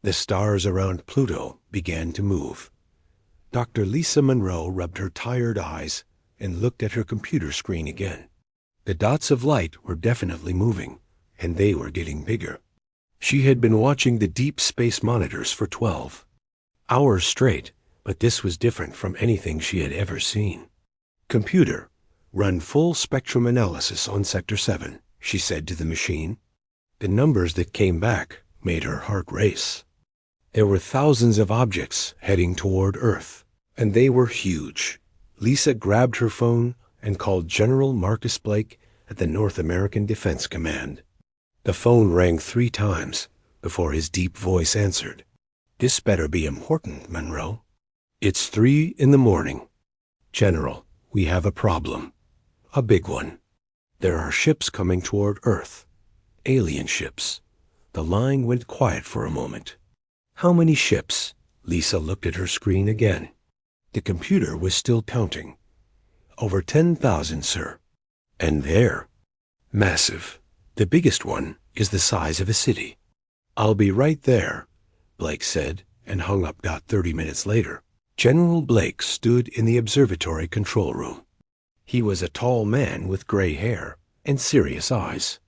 The stars around Pluto began to move. Dr. Lisa Monroe rubbed her tired eyes and looked at her computer screen again. The dots of light were definitely moving, and they were getting bigger. She had been watching the deep space monitors for 12 hours straight, but this was different from anything she had ever seen. "Computer, run full spectrum analysis on Sector 7, she said to the machine. The numbers that came back made her heart race. There were thousands of objects heading toward Earth, and they were huge. Lisa grabbed her phone and called General Marcus Blake at the North American Defense Command. The phone rang 3 times before his deep voice answered. "This better be important, Monroe." "It's 3 in the morning. General, we have a problem. A big one. There are ships coming toward Earth. Alien ships." The line went quiet for a moment. "How many ships?" Lisa looked at her screen again. The computer was still counting. "Over 10,000, sir." "And they're massive. The biggest one is the size of a city." "I'll be right there," Blake said, and hung up. 30 minutes later, General Blake stood in the observatory control room. He was a tall man with gray hair and serious eyes.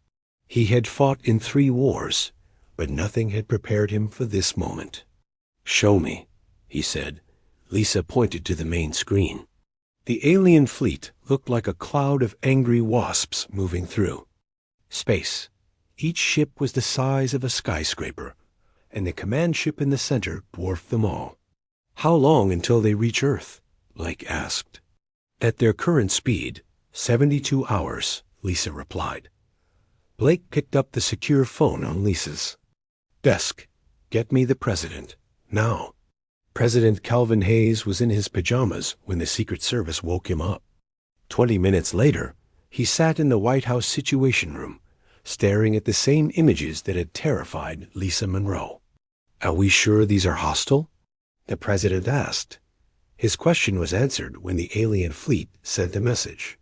He had fought in 3 wars, but nothing had prepared him for this moment. "Show me," he said. Lisa pointed to the main screen. The alien fleet looked like a cloud of angry wasps moving through space. Each ship was the size of a skyscraper, and the command ship in the center dwarfed them all. "How long until they reach Earth?" Blake asked. "At their current speed, 72 hours, Lisa replied. Blake picked up the secure phone on Lisa's desk. "Get me the president, now." President Calvin Hayes was in his pajamas when the Secret Service woke him up. 20 minutes later, he sat in the White House Situation Room, staring at the same images that had terrified Lisa Monroe. "Are we sure these are hostile?" the president asked. His question was answered when the alien fleet sent a message.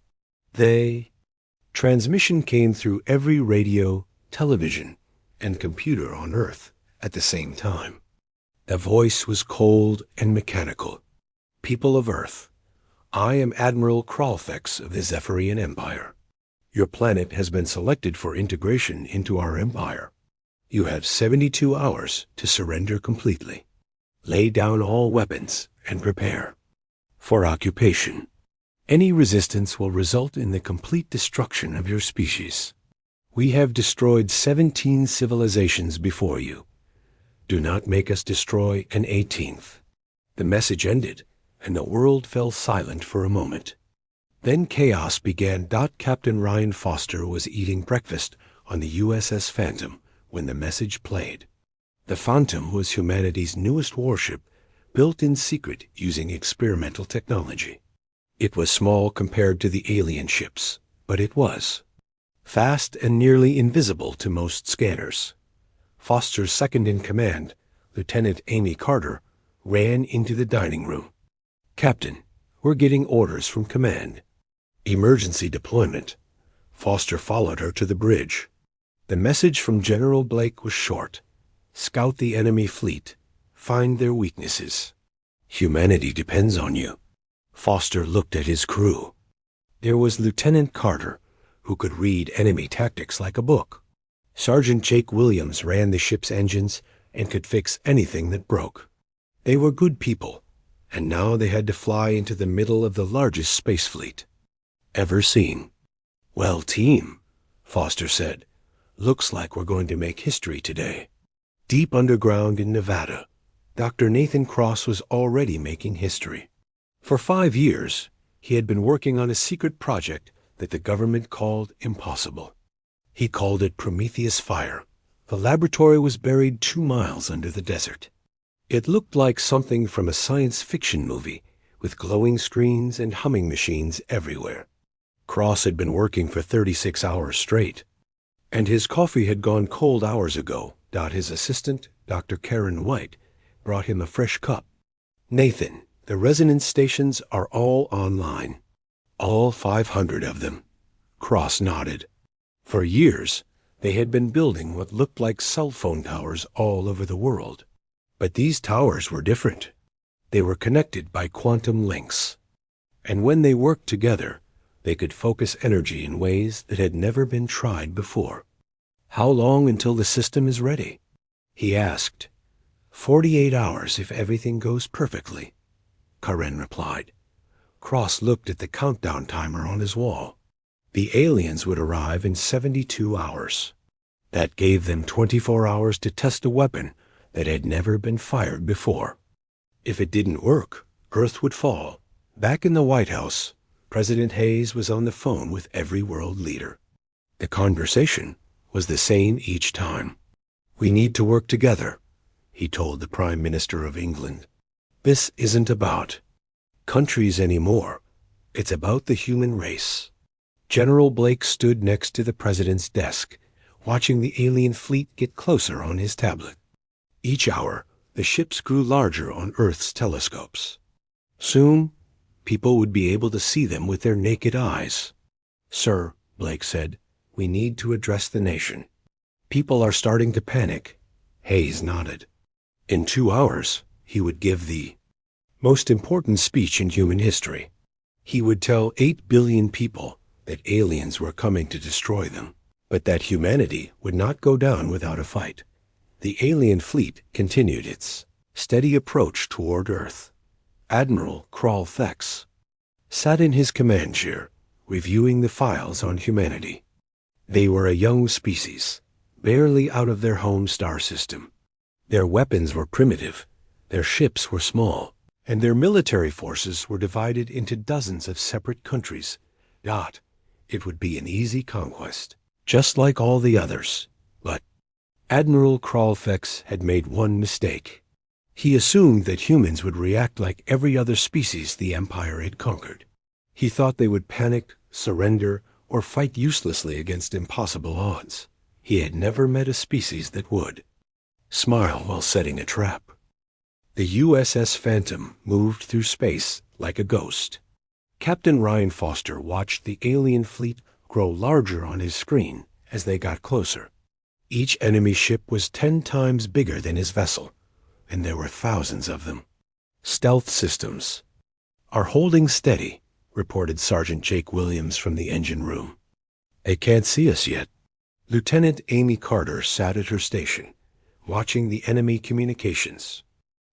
Transmission came through every radio, television, and computer on Earth at the same time. The voice was cold and mechanical. "People of Earth, I am Admiral Kralfex of the Zephyrian Empire. Your planet has been selected for integration into our empire. You have 72 hours to surrender completely. Lay down all weapons and prepare for occupation. Any resistance will result in the complete destruction of your species. We have destroyed 17 civilizations before you. Do not make us destroy an 18th. The message ended, and the world fell silent for a moment. Then chaos began. Captain Ryan Foster was eating breakfast on the USS Phantom when the message played. The Phantom was humanity's newest warship, built in secret using experimental technology. It was small compared to the alien ships, but it was fast and nearly invisible to most scanners. Foster's second-in-command, Lieutenant Amy Carter, ran into the dining room. "Captain, we're getting orders from command. Emergency deployment." Foster followed her to the bridge. The message from General Blake was short. "Scout the enemy fleet. Find their weaknesses. Humanity depends on you." Foster looked at his crew. There was Lieutenant Carter, who could read enemy tactics like a book. Sergeant Jake Williams ran the ship's engines and could fix anything that broke. They were good people, and now they had to fly into the middle of the largest space fleet ever seen. "Well, team," Foster said, "looks like we're going to make history today." Deep underground in Nevada, Dr. Nathan Cross was already making history. For 5 years, he had been working on a secret project that the government called impossible. He called it Prometheus Fire. The laboratory was buried 2 miles under the desert. It looked like something from a science fiction movie, with glowing screens and humming machines everywhere. Cross had been working for 36 hours straight, and his coffee had gone cold hours ago. His assistant, Dr. Karen White, brought him a fresh cup. "Nathan, the resonance stations are all online. All 500 of them." Cross nodded. For years, they had been building what looked like cell phone towers all over the world. But these towers were different. They were connected by quantum links. And when they worked together, they could focus energy in ways that had never been tried before. "How long until the system is ready?" he asked. 48 hours if everything goes perfectly," Karen replied. Cross looked at the countdown timer on his wall. The aliens would arrive in 72 hours. That gave them 24 hours to test a weapon that had never been fired before. If it didn't work, Earth would fall. Back in the White House, President Hayes was on the phone with every world leader. The conversation was the same each time. "We need to work together," he told the Prime Minister of England. "This isn't about countries anymore. It's about the human race." General Blake stood next to the president's desk, watching the alien fleet get closer on his tablet. Each hour, the ships grew larger on Earth's telescopes. Soon, people would be able to see them with their naked eyes. "Sir," Blake said, "we need to address the nation. People are starting to panic." Hayes nodded. In 2 hours, he would give the most important speech in human history. He would tell 8 billion people that aliens were coming to destroy them, but that humanity would not go down without a fight. The alien fleet continued its steady approach toward Earth. Admiral Krall Thex sat in his command chair, reviewing the files on humanity. They were a young species, barely out of their home star system. Their weapons were primitive, their ships were small, and their military forces were divided into dozens of separate countries. It would be an easy conquest, just like all the others. But Admiral Krall Thex had made one mistake. He assumed that humans would react like every other species the Empire had conquered. He thought they would panic, surrender, or fight uselessly against impossible odds. He had never met a species that would smile while setting a trap. The USS Phantom moved through space like a ghost. Captain Ryan Foster watched the alien fleet grow larger on his screen as they got closer. Each enemy ship was 10 times bigger than his vessel, and there were thousands of them. "Stealth systems are holding steady," reported Sergeant Jake Williams from the engine room. "They can't see us yet." Lieutenant Amy Carter sat at her station, watching the enemy communications.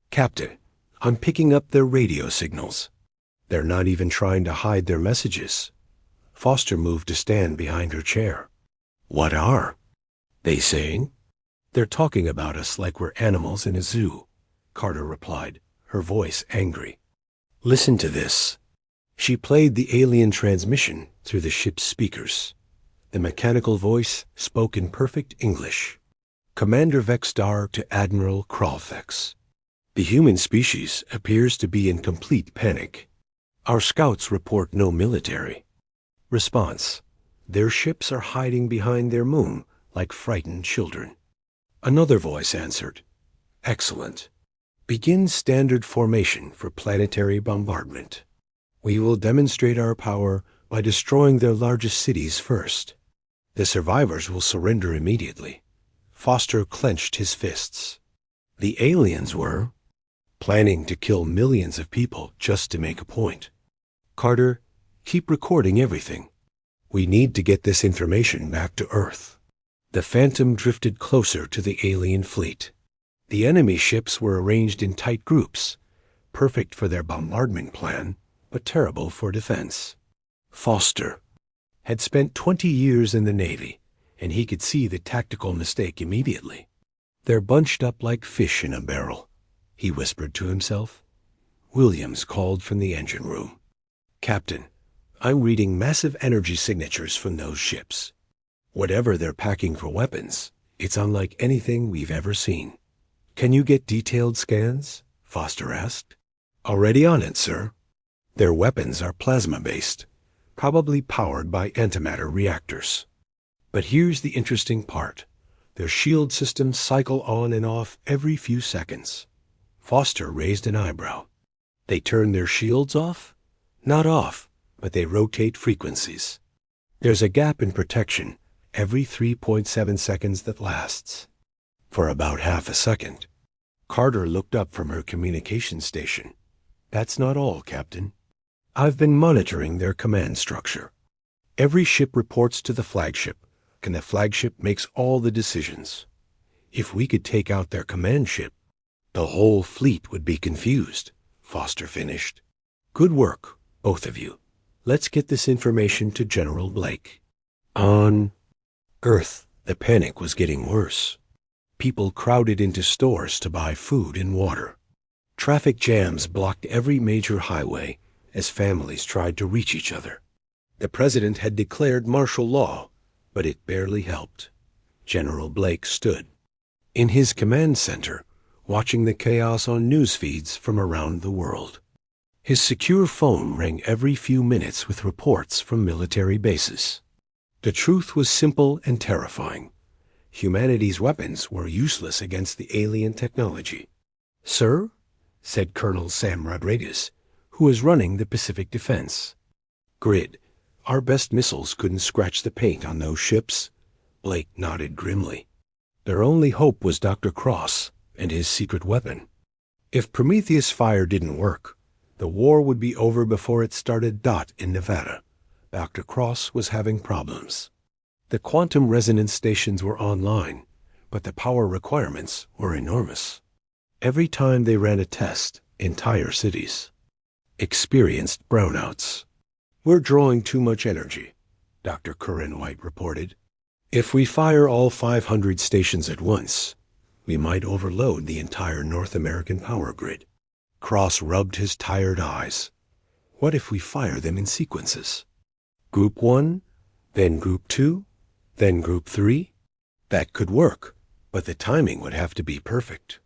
"Captain, I'm picking up their radio signals. They're not even trying to hide their messages." Foster moved to stand behind her chair. "What are they saying?" "They're talking about us like we're animals in a zoo," Carter replied, her voice angry. "Listen to this." She played the alien transmission through the ship's speakers. The mechanical voice spoke in perfect English. "Commander Vexstar to Admiral Krall Thex. The human species appears to be in complete panic. Our scouts report no military response. Their ships are hiding behind their moon like frightened children." Another voice answered. "Excellent. Begin standard formation for planetary bombardment. We will demonstrate our power by destroying their largest cities first. The survivors will surrender immediately." Foster clenched his fists. The aliens were planning to kill millions of people just to make a point. "Carter, keep recording everything. We need to get this information back to Earth." The Phantom drifted closer to the alien fleet. The enemy ships were arranged in tight groups, perfect for their bombardment plan, but terrible for defense. Foster had spent 20 years in the Navy, and he could see the tactical mistake immediately. "They're bunched up like fish in a barrel," he whispered to himself. Williams called from the engine room. "Captain, I'm reading massive energy signatures from those ships. Whatever they're packing for weapons, it's unlike anything we've ever seen." "Can you get detailed scans?" Foster asked. "Already on it, sir. Their weapons are plasma-based, probably powered by antimatter reactors. But here's the interesting part. Their shield systems cycle on and off every few seconds." Foster raised an eyebrow. "They turn their shields off?" "Not off, but they rotate frequencies. There's a gap in protection every 3.7 seconds that lasts for about half a second. Carter looked up from her communication station. That's not all, Captain. I've been monitoring their command structure. Every ship reports to the flagship, and the flagship makes all the decisions. If we could take out their command ship, the whole fleet would be confused, Foster finished. Good work, both of you. Let's get this information to General Blake. On Earth, the panic was getting worse. People crowded into stores to buy food and water. Traffic jams blocked every major highway as families tried to reach each other. The president had declared martial law, but it barely helped. General Blake stood in his command center, watching the chaos on news feeds from around the world. His secure phone rang every few minutes with reports from military bases. The truth was simple and terrifying. Humanity's weapons were useless against the alien technology. "Sir," said Colonel Sam Rodriguez, who was running the Pacific Defense. "Grid, our best missiles couldn't scratch the paint on those ships." Blake nodded grimly. Their only hope was Dr. Cross and his secret weapon. If Prometheus fire didn't work, the war would be over before it started. In Nevada, Dr. Cross was having problems. The quantum resonance stations were online, but the power requirements were enormous. Every time they ran a test, entire cities experienced brownouts. "We're drawing too much energy," Dr. Corinne White reported. "If we fire all 500 stations at once, we might overload the entire North American power grid." Cross rubbed his tired eyes. "What if we fire them in sequences? Group 1, then Group 2, then Group 3? That could work, but the timing would have to be perfect.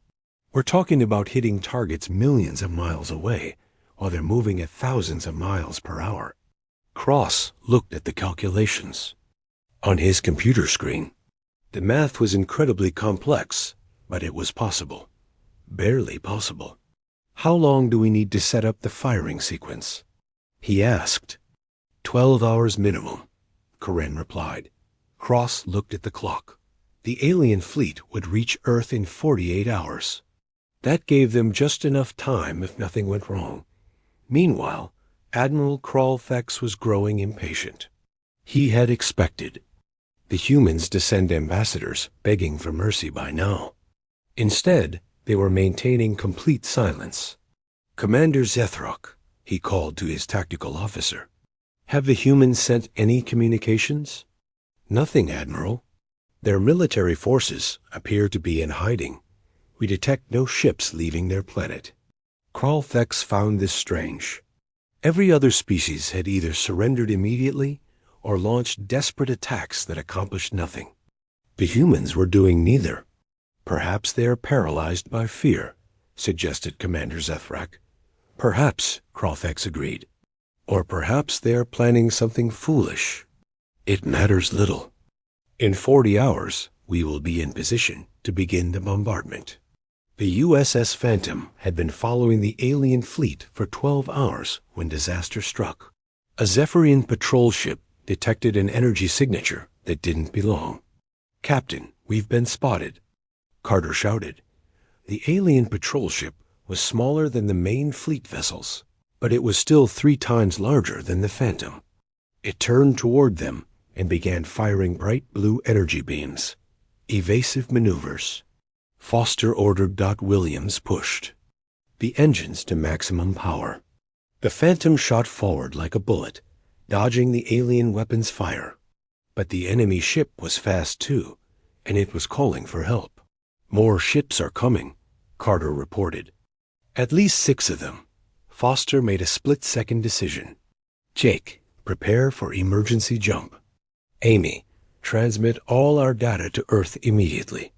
We're talking about hitting targets millions of miles away, while they're moving at thousands of miles per hour." Cross looked at the calculations on his computer screen. The math was incredibly complex, but it was possible. Barely possible. "How long do we need to set up the firing sequence?" he asked. 12 hours minimum," Corinne replied. Cross looked at the clock. The alien fleet would reach Earth in 48 hours. That gave them just enough time if nothing went wrong. Meanwhile, Admiral Kralfex was growing impatient. He had expected the humans to send ambassadors begging for mercy by now. Instead, they were maintaining complete silence. "Commander Zethrock," he called to his tactical officer. "Have the humans sent any communications?" "Nothing, Admiral. Their military forces appear to be in hiding. We detect no ships leaving their planet." Kralfex found this strange. Every other species had either surrendered immediately or launched desperate attacks that accomplished nothing. The humans were doing neither. "Perhaps they are paralyzed by fear," suggested Commander Zethrak. "Perhaps," Kralfex agreed. "Or perhaps they are planning something foolish. It matters little. In 40 hours, we will be in position to begin the bombardment." The USS Phantom had been following the alien fleet for 12 hours when disaster struck. A Zephyrian patrol ship detected an energy signature that didn't belong. "Captain, we've been spotted," Carter shouted. The alien patrol ship was smaller than the main fleet vessels, but it was still 3 times larger than the Phantom. It turned toward them and began firing bright blue energy beams. Evasive maneuvers. Foster ordered. Williams pushed the engines to maximum power. The Phantom shot forward like a bullet, dodging the alien weapons fire. But the enemy ship was fast too, and it was calling for help. "More ships are coming," Carter reported. "At least 6 of them." Foster made a split-second decision. "Jake, prepare for emergency jump. Amy, transmit all our data to Earth immediately."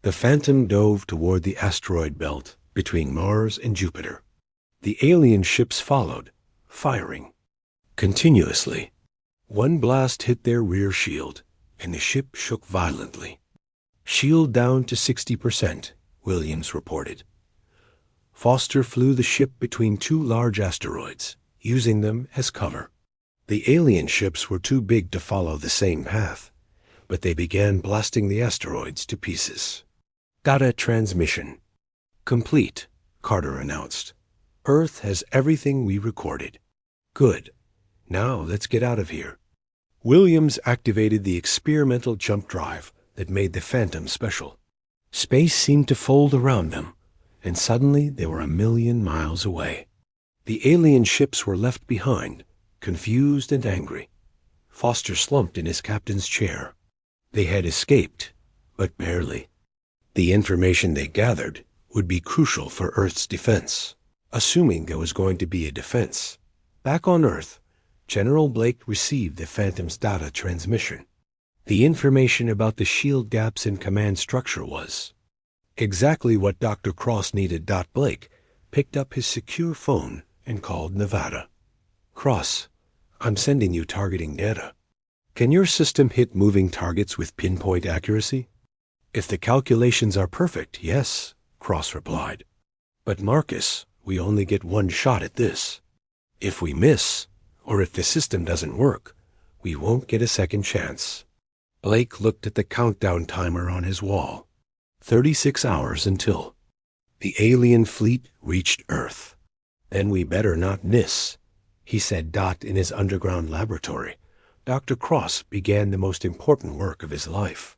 The Phantom dove toward the asteroid belt between Mars and Jupiter. The alien ships followed, firing continuously. One blast hit their rear shield, and the ship shook violently. "Shield down to 60%, Williams reported. Foster flew the ship between 2 large asteroids, using them as cover. The alien ships were too big to follow the same path, but they began blasting the asteroids to pieces. "Data transmission." Complete, Carter announced. Earth has everything we recorded. Good. Now let's get out of here. Williams activated the experimental jump drive that made the Phantom special. Space seemed to fold around them, and suddenly they were 1,000,000 miles away. The alien ships were left behind, confused and angry. Foster slumped in his captain's chair. They had escaped, but barely. The information they gathered would be crucial for Earth's defense, assuming there was going to be a defense. Back on Earth, General Blake received the Phantom's data transmission. The information about the shield gaps in command structure was exactly what Dr. Cross needed. Blake picked up his secure phone and called Nevada. Cross, I'm sending you targeting data. Can your system hit moving targets with pinpoint accuracy? If the calculations are perfect, yes, Cross replied. But Marcus, we only get one shot at this. If we miss, or if the system doesn't work, we won't get a second chance. Blake looked at the countdown timer on his wall. 36 hours until the alien fleet reached Earth. Then we better not miss, he said. In his underground laboratory, Dr. Cross began the most important work of his life.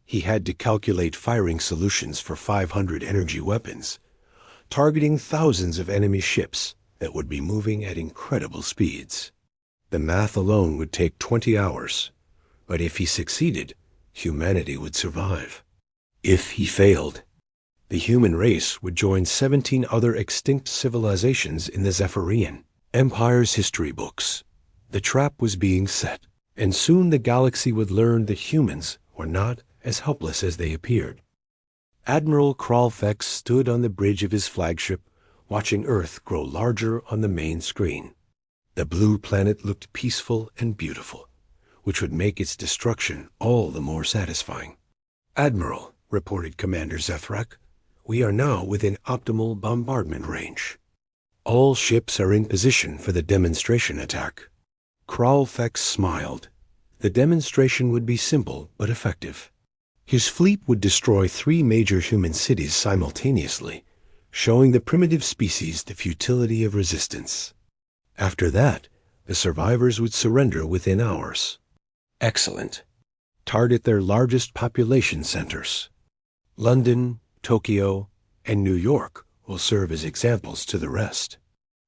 He had to calculate firing solutions for 500 energy weapons, targeting thousands of enemy ships that would be moving at incredible speeds. The math alone would take 20 hours, but if he succeeded, humanity would survive. If he failed, the human race would join 17 other extinct civilizations in the Zephyrian Empire's history books. The trap was being set, and soon the galaxy would learn that humans were not as helpless as they appeared. Admiral Kralfex stood on the bridge of his flagship, watching Earth grow larger on the main screen. The blue planet looked peaceful and beautiful, which would make its destruction all the more satisfying. Admiral, reported Commander Zethrak, we are now within optimal bombardment range. All ships are in position for the demonstration attack. Kralfex smiled. The demonstration would be simple but effective. His fleet would destroy 3 major human cities simultaneously, showing the primitive species the futility of resistance. After that, the survivors would surrender within hours. Excellent. Target their largest population centers. London, Tokyo, and New York will serve as examples to the rest.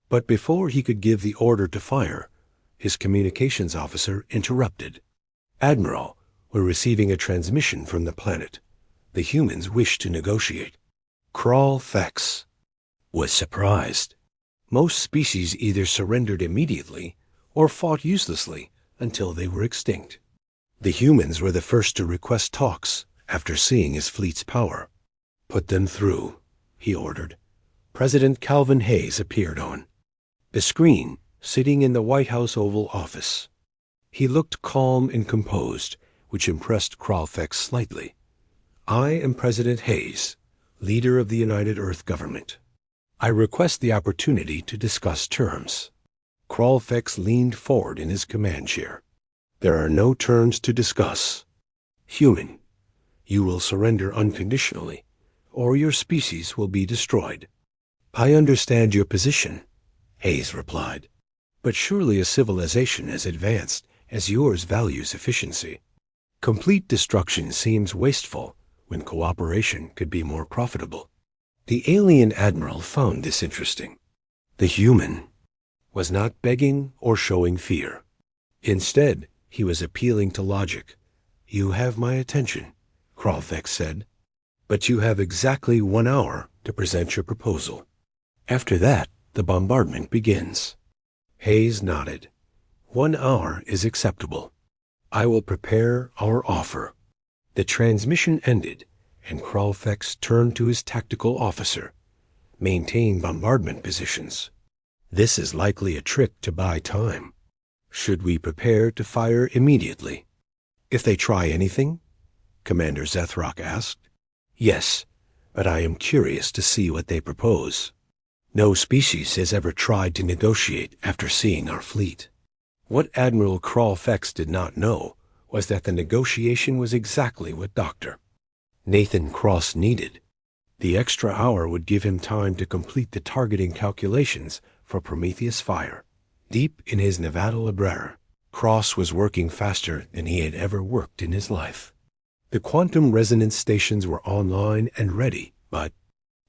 But before he could give the order to fire, his communications officer interrupted. Admiral, we're receiving a transmission from the planet. The humans wish to negotiate. Kralfex was surprised. Most species either surrendered immediately or fought uselessly until they were extinct. The humans were the first to request talks after seeing his fleet's power. Put them through, he ordered. President Calvin Hayes appeared on the screen, sitting in the White House Oval Office. He looked calm and composed, which impressed Kralfex slightly. I am President Hayes, leader of the United Earth government. I request the opportunity to discuss terms. Kralfex leaned forward in his command chair. There are no terms to discuss. Human, you will surrender unconditionally, or your species will be destroyed. I understand your position, Hayes replied. But surely a civilization as advanced as yours values efficiency. Complete destruction seems wasteful when cooperation could be more profitable. The alien admiral found this interesting. The human was not begging or showing fear. Instead, he was appealing to logic. You have my attention, Kralfex said, but you have exactly 1 hour to present your proposal. After that, the bombardment begins. Hayes nodded. 1 hour is acceptable. I will prepare our offer. The transmission ended, and Kralfex turned to his tactical officer. Maintain bombardment positions. This is likely a trick to buy time. Should we prepare to fire immediately? If they try anything? Commander Zethrak asked. Yes, but I am curious to see what they propose. No species has ever tried to negotiate after seeing our fleet. What Admiral Kralfex did not know was that the negotiation was exactly what Dr. Nathan Cross needed. The extra hour would give him time to complete the targeting calculations for Prometheus Fire. Deep in his Nevada library, Cross was working faster than he had ever worked in his life. The quantum resonance stations were online and ready, but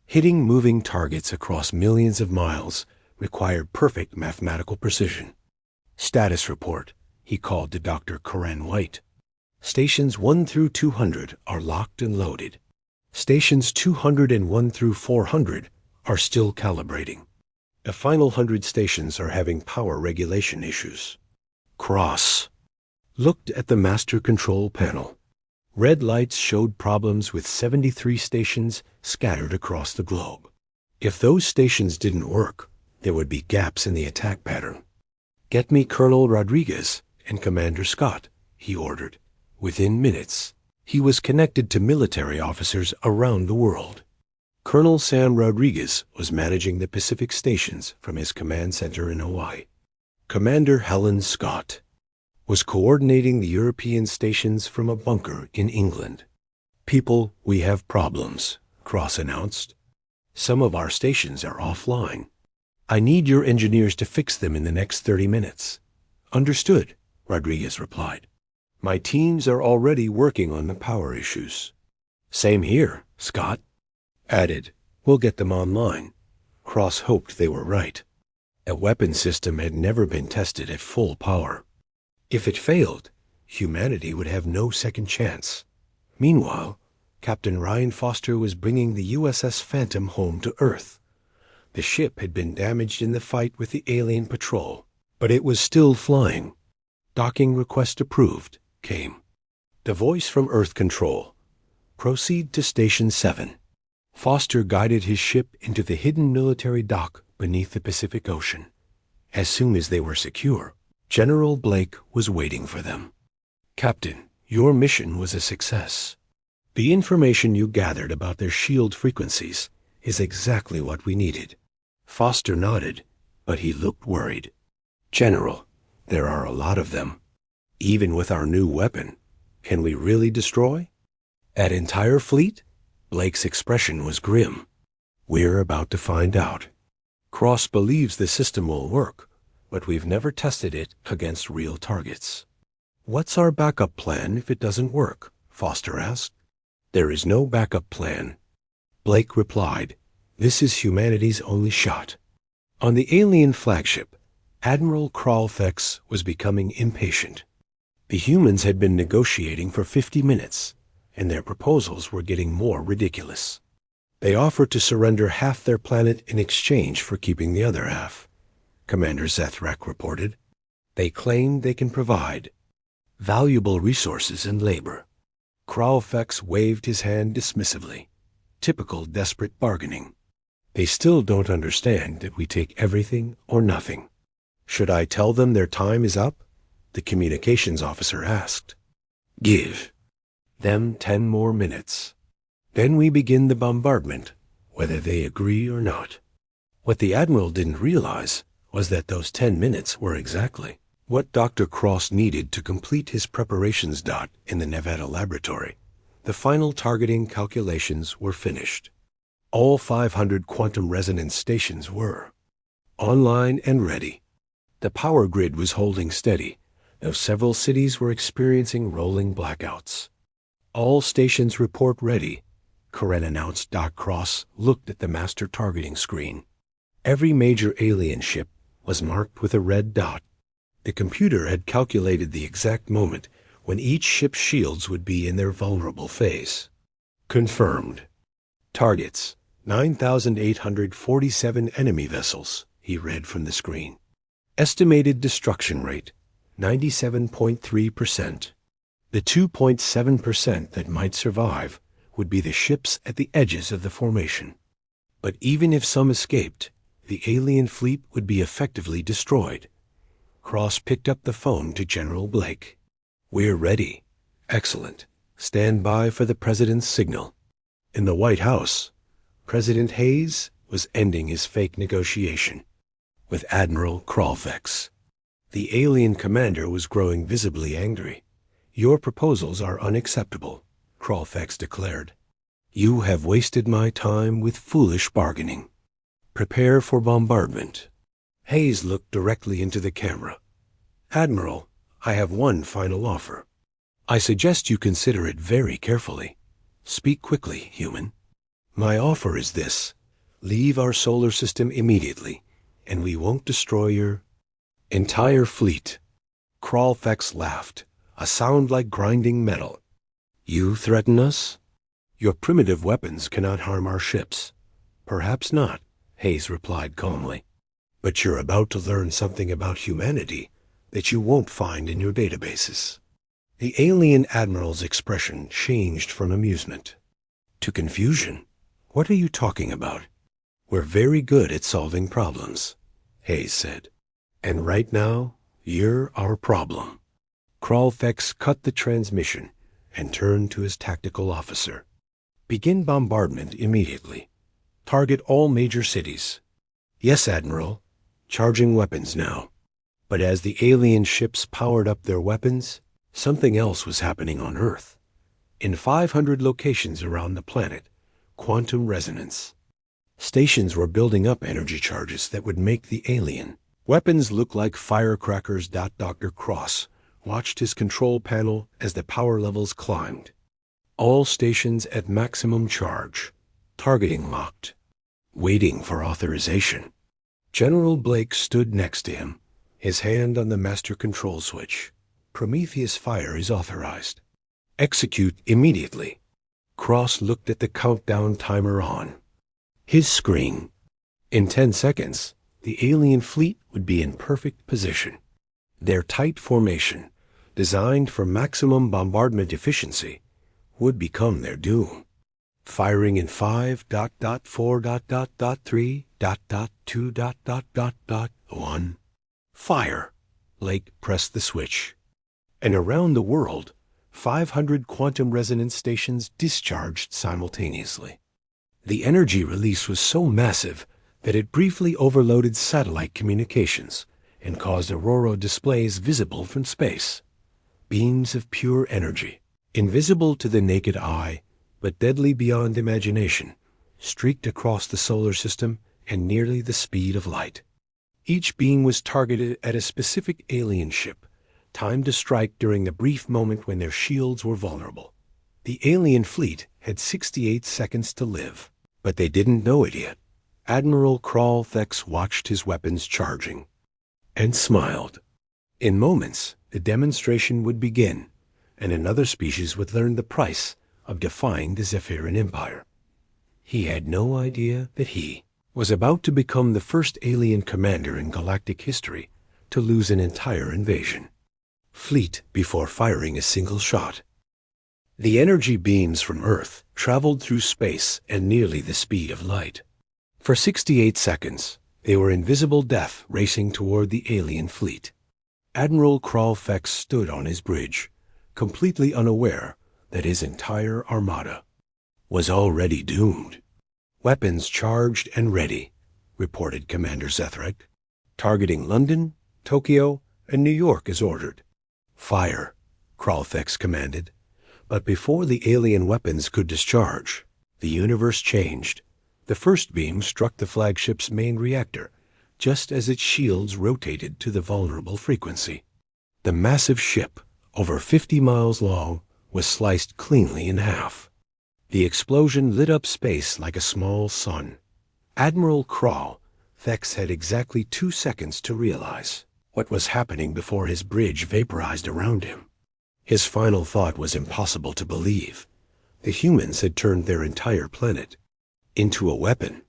hitting moving targets across millions of miles required perfect mathematical precision. Status report, he called to Dr. Corinne White. Stations 1 through 200 are locked and loaded. Stations 201 through 400 are still calibrating. The final 100 stations are having power regulation issues. Cross looked at the master control panel. Red lights showed problems with 73 stations scattered across the globe. If those stations didn't work, there would be gaps in the attack pattern. "Get me Colonel Rodriguez and Commander Scott," he ordered. Within minutes, he was connected to military officers around the world. Colonel Sam Rodriguez was managing the Pacific stations from his command center in Hawaii. Commander Helen Scott was coordinating the European stations from a bunker in England. "People, we have problems," Cross announced. "Some of our stations are offline. I need your engineers to fix them in the next 30 minutes. "Understood," Rodriguez replied. "My teams are already working on the power issues." "Same here," Scott added. "We'll get them online." Cross hoped they were right. A weapon system had never been tested at full power. If it failed, humanity would have no second chance. Meanwhile, Captain Ryan Foster was bringing the USS Phantom home to Earth. The ship had been damaged in the fight with the alien patrol, but it was still flying. "Docking request approved," came. The voice from Earth Control. "Proceed to Station 7. Foster guided his ship into the hidden military dock beneath the Pacific Ocean. As soon as they were secure, General Blake was waiting for them. "Captain, your mission was a success. The information you gathered about their shield frequencies is exactly what we needed." Foster nodded, but he looked worried. "General, there are a lot of them. Even with our new weapon, can we really destroy? An entire fleet?" Blake's expression was grim. "We're about to find out. Cross believes the system will work, but we've never tested it against real targets." "What's our backup plan if it doesn't work?" Foster asked. "There is no backup plan," Blake replied. "This is humanity's only shot." On the alien flagship, Admiral Kralfex was becoming impatient. The humans had been negotiating for 50 minutes, and their proposals were getting more ridiculous. They offered to surrender half their planet in exchange for keeping the other half, Commander Zethrak reported. They claimed they can provide valuable resources and labor. Kralfex waved his hand dismissively. Typical desperate bargaining. "They still don't understand that we take everything or nothing." "Should I tell them their time is up?" the communications officer asked. "Give them 10 more minutes. Then we begin the bombardment, whether they agree or not." What the Admiral didn't realize was that those 10 minutes were exactly what Dr. Cross needed to complete his preparations. In the Nevada laboratory, the final targeting calculations were finished. All 500 quantum resonance stations were online and ready. The power grid was holding steady, though several cities were experiencing rolling blackouts. "All stations report ready," Corinne announced. Cross looked at the master targeting screen. Every major alien ship was marked with a red dot. The computer had calculated the exact moment when each ship's shields would be in their vulnerable phase. "Confirmed. Targets, 9,847 enemy vessels," he read from the screen. "Estimated destruction rate, 97.3%. The 2.7% that might survive would be the ships at the edges of the formation. But even if some escaped, the alien fleet would be effectively destroyed." Cross picked up the phone to General Blake. "We're ready." "Excellent. Stand by for the President's signal." In the White House, President Hayes was ending his fake negotiation with Admiral Kralfex. The alien commander was growing visibly angry. "Your proposals are unacceptable," Kralfex declared. You have wasted my time with foolish bargaining. Prepare for bombardment. Hayes looked directly into the camera. Admiral, I have one final offer. I suggest you consider it very carefully. Speak quickly, human. My offer is this. Leave our solar system immediately, and we won't destroy your entire fleet. Kralfex laughed, a sound like grinding metal. You threaten us? Your primitive weapons cannot harm our ships. Perhaps not, Hayes replied calmly. But you're about to learn something about humanity that you won't find in your databases. The alien admiral's expression changed from amusement to confusion. What are you talking about? We're very good at solving problems, Hayes said. And right now, you're our problem. Kralfex cut the transmission and turned to his tactical officer. Begin bombardment immediately. Target all major cities. Yes, Admiral. Charging weapons now. But as the alien ships powered up their weapons, something else was happening on Earth. In 500 locations around the planet, quantum resonance. Stations were building up energy charges that would make the alien weapons look like firecrackers. Dr. Cross watched his control panel as the power levels climbed. All stations at maximum charge. Targeting locked. Waiting for authorization. General Blake stood next to him, his hand on the master control switch. Prometheus fire is authorized. Execute immediately. Cross looked at the countdown timer on his screen. In 10 seconds, the alien fleet would be in perfect position. Their tight formation, designed for maximum bombardment efficiency, would become their doom. Firing in 5.4.3.2.1. Fire. Blake pressed the switch. And around the world, 500 quantum resonance stations discharged simultaneously. The energy release was so massive that it briefly overloaded satellite communications and caused aurora displays visible from space. Beams of pure energy, invisible to the naked eye, but deadly beyond imagination, streaked across the solar system at nearly the speed of light. Each beam was targeted at a specific alien ship, timed to strike during the brief moment when their shields were vulnerable. The alien fleet had 68 seconds to live, but they didn't know it yet. Admiral Kralfex watched his weapons charging and smiled. In moments, the demonstration would begin, and another species would learn the price of defying the Zephyrian Empire. He had no idea that he was about to become the first alien commander in galactic history to lose an entire invasion fleet before firing a single shot. The energy beams from Earth traveled through space at nearly the speed of light. For 68 seconds, they were in visible death racing toward the alien fleet. Admiral Kralfex stood on his bridge, completely unaware that his entire armada was already doomed. Weapons charged and ready, reported Commander Zethrak. Targeting London, Tokyo, and New York as ordered. Fire, Kralfex commanded. But before the alien weapons could discharge, the universe changed. The first beam struck the flagship's main reactor, just as its shields rotated to the vulnerable frequency. The massive ship, over 50 miles long, was sliced cleanly in half. The explosion lit up space like a small sun. Admiral Kralfex had exactly 2 seconds to realize what was happening before his bridge vaporized around him. His final thought was impossible to believe. The humans had turned their entire planet into a weapon.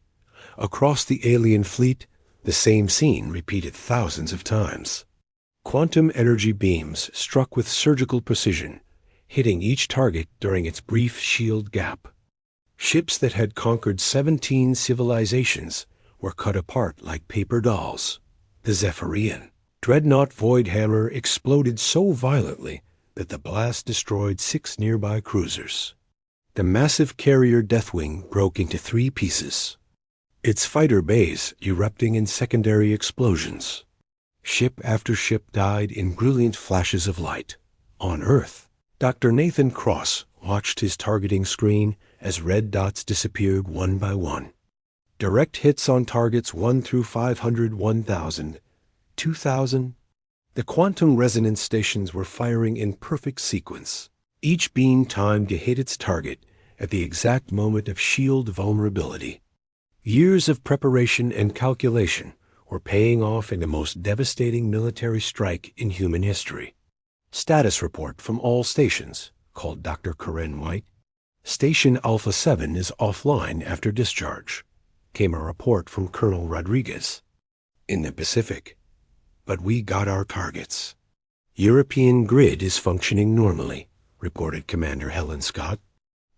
Across the alien fleet, the same scene repeated thousands of times. Quantum energy beams struck with surgical precision, hitting each target during its brief shield gap. Ships that had conquered 17 civilizations were cut apart like paper dolls. The Zephyrian dreadnought Voidhammer exploded so violently that the blast destroyed 6 nearby cruisers. The massive carrier Deathwing broke into 3 pieces, its fighter bays erupting in secondary explosions. Ship after ship died in brilliant flashes of light. On Earth, Dr. Nathan Cross watched his targeting screen as red dots disappeared one by one. Direct hits on targets 1 through 500, 1,000, 2,000. The quantum resonance stations were firing in perfect sequence, each beam timed to hit its target at the exact moment of shield vulnerability. Years of preparation and calculation were paying off in the most devastating military strike in human history. Status report from all stations, called Dr. Karen White. Station Alpha 7 is offline after discharge, came a report from Colonel Rodriguez. In the Pacific. But we got our targets. European grid is functioning normally, reported Commander Helen Scott.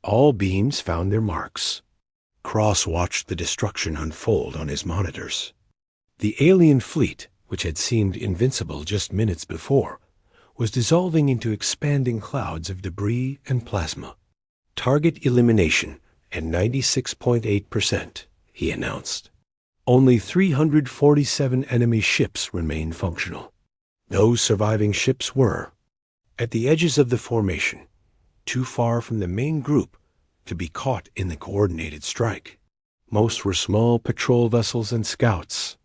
All beams found their marks. Cross watched the destruction unfold on his monitors. The alien fleet, which had seemed invincible just minutes before, was dissolving into expanding clouds of debris and plasma. Target elimination at 96.8%, he announced. Only 347 enemy ships remained functional. Those surviving ships were at the edges of the formation, too far from the main group to be caught in the coordinated strike. Most were small patrol vessels and scouts.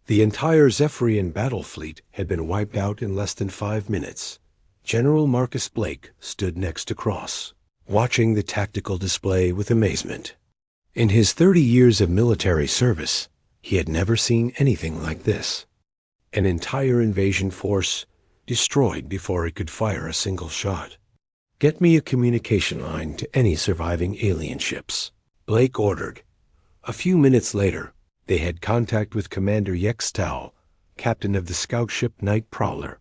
The entire Zephyrian battle fleet had been wiped out in less than 5 minutes. General Marcus Blake stood next to Cross, watching the tactical display with amazement. In his 30 years of military service, he had never seen anything like this. An entire invasion force destroyed before it could fire a single shot. Get me a communication line to any surviving alien ships, Blake ordered. A few minutes later, they had contact with Commander Yex Tao, captain of the scout ship Night Prowler.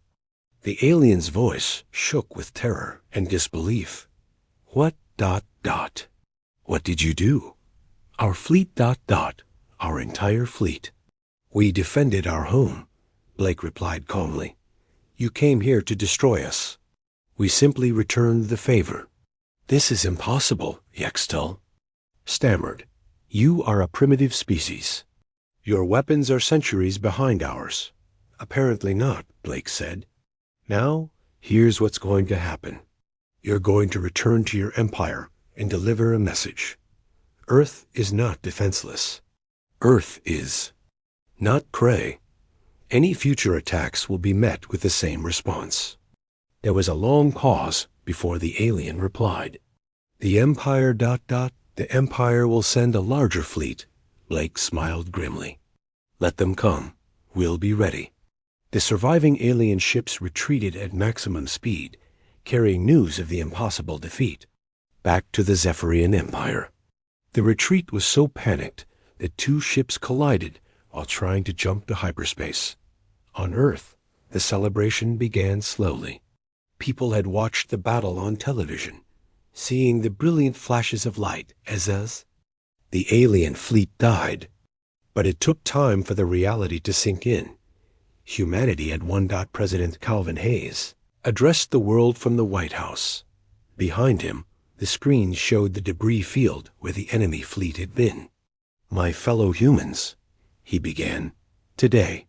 The alien's voice shook with terror and disbelief. What ... What did you do? Our fleet ... Our entire fleet. We defended our home, Blake replied calmly. You came here to destroy us. We simply returned the favor. This is impossible, Yextel stammered. You are a primitive species. Your weapons are centuries behind ours. Apparently not, Blake said. Now, here's what's going to happen. You're going to return to your empire and deliver a message. Earth is not defenseless. Earth is. Not prey. Any future attacks will be met with the same response. There was a long pause before the alien replied. The Empire ... The Empire will send a larger fleet. Blake smiled grimly. Let them come. We'll be ready. The surviving alien ships retreated at maximum speed, carrying news of the impossible defeat. Back to the Zephyrian Empire. The retreat was so panicked that 2 ships collided while trying to jump to hyperspace. On Earth, the celebration began slowly. People had watched the battle on television, seeing the brilliant flashes of light as the alien fleet died. But it took time for the reality to sink in. Humanity at one. President Calvin Hayes addressed the world from the White House. Behind him, the screen showed the debris field where the enemy fleet had been. My fellow humans, he began, today,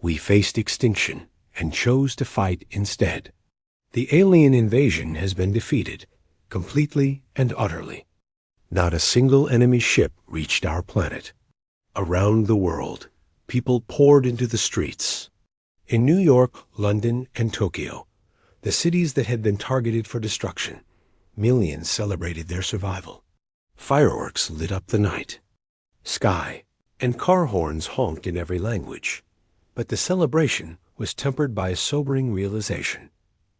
we faced extinction and chose to fight instead. The alien invasion has been defeated, completely and utterly. Not a single enemy ship reached our planet. Around the world, people poured into the streets. In New York, London, and Tokyo, the cities that had been targeted for destruction, millions celebrated their survival. Fireworks lit up the night. Sky and car horns honked in every language. But the celebration was tempered by a sobering realization.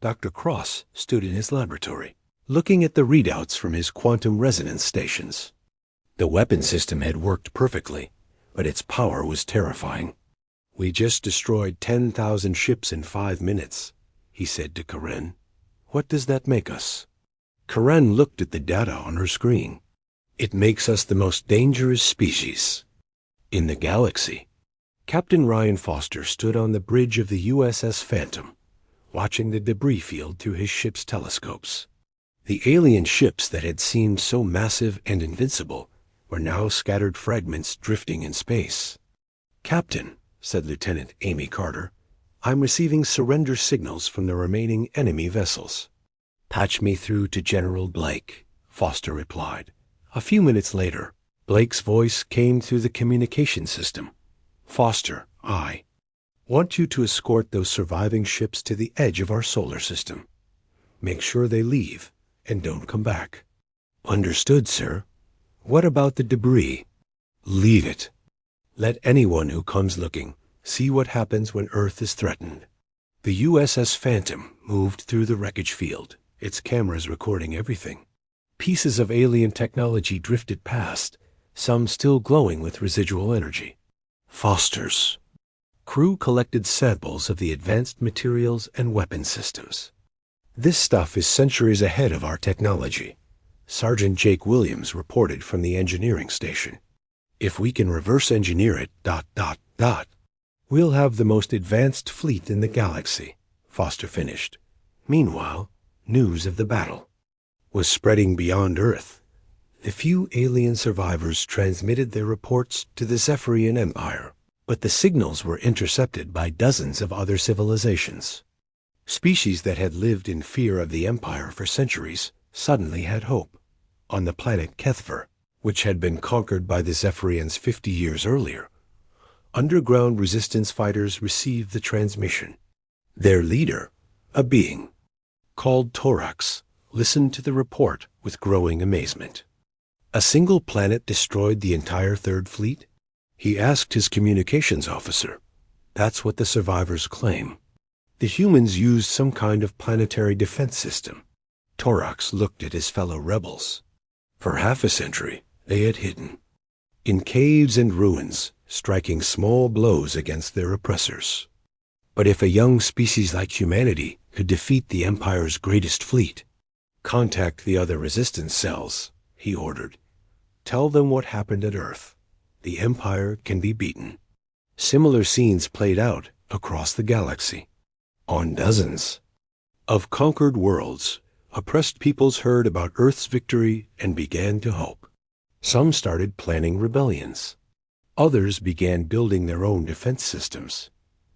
Dr. Cross stood in his laboratory, looking at the readouts from his quantum resonance stations. The weapon system had worked perfectly, but its power was terrifying. We just destroyed 10,000 ships in 5 minutes, he said to Karen. What does that make us? Karen looked at the data on her screen. It makes us the most dangerous species in the galaxy. Captain Ryan Foster stood on the bridge of the USS Phantom, watching the debris field through his ship's telescopes. The alien ships that had seemed so massive and invincible were now scattered fragments drifting in space. Captain, said Lieutenant Amy Carter, I'm receiving surrender signals from the remaining enemy vessels. Patch me through to General Blake, Foster replied. A few minutes later, Blake's voice came through the communication system. "Foster, I want you to escort those surviving ships to the edge of our solar system. Make sure they leave and don't come back." "Understood, sir." "What about the debris?" "Leave it. Let anyone who comes looking see what happens when Earth is threatened." The USS Phantom moved through the wreckage field, its cameras recording everything. Pieces of alien technology drifted past, some still glowing with residual energy. Foster's crew collected samples of the advanced materials and weapon systems. "This stuff is centuries ahead of our technology," Sergeant Jake Williams reported from the engineering station. "If we can reverse engineer it, we'll have the most advanced fleet in the galaxy," Foster finished. Meanwhile, news of the battle was spreading beyond Earth. The few alien survivors transmitted their reports to the Zephyrian Empire, but the signals were intercepted by dozens of other civilizations. Species that had lived in fear of the Empire for centuries suddenly had hope. On the planet Kethver, which had been conquered by the Zephyrians 50 years earlier, underground resistance fighters received the transmission. Their leader, a being called Torax, listened to the report with growing amazement. A single planet destroyed the entire Third Fleet? He asked his communications officer. That's what the survivors claim. The humans used some kind of planetary defense system. Torax looked at his fellow rebels. For half a century, they had hidden in caves and ruins, striking small blows against their oppressors. But if a young species like humanity could defeat the Empire's greatest fleet, contact the other resistance cells, he ordered. Tell them what happened at Earth. The Empire can be beaten. Similar scenes played out across the galaxy. On dozens of conquered worlds, oppressed peoples heard about Earth's victory and began to hope. Some started planning rebellions. Others began building their own defense systems.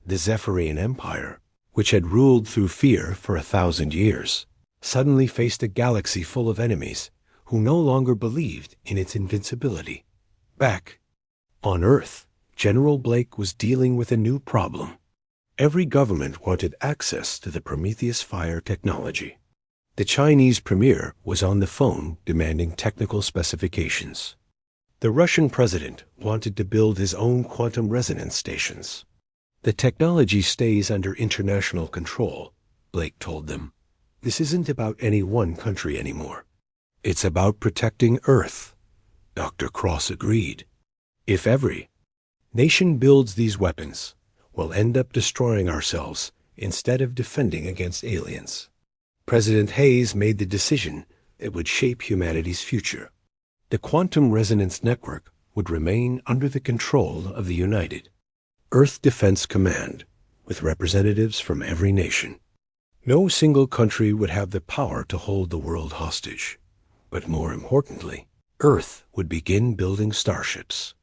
The Zephyrian Empire, which had ruled through fear for 1,000 years, suddenly faced a galaxy full of enemies who no longer believed in its invincibility. Back on Earth, General Blake was dealing with a new problem. Every government wanted access to the Prometheus fire technology. The Chinese premier was on the phone demanding technical specifications. The Russian president wanted to build his own quantum resonance stations. The technology stays under international control, Blake told them. This isn't about any one country anymore. It's about protecting Earth. Dr. Cross agreed. If every nation builds these weapons, we'll end up destroying ourselves instead of defending against aliens. President Hayes made the decision that would shape humanity's future. The Quantum Resonance Network would remain under the control of the United Earth Defense Command, with representatives from every nation. No single country would have the power to hold the world hostage. But more importantly, Earth would begin building starships.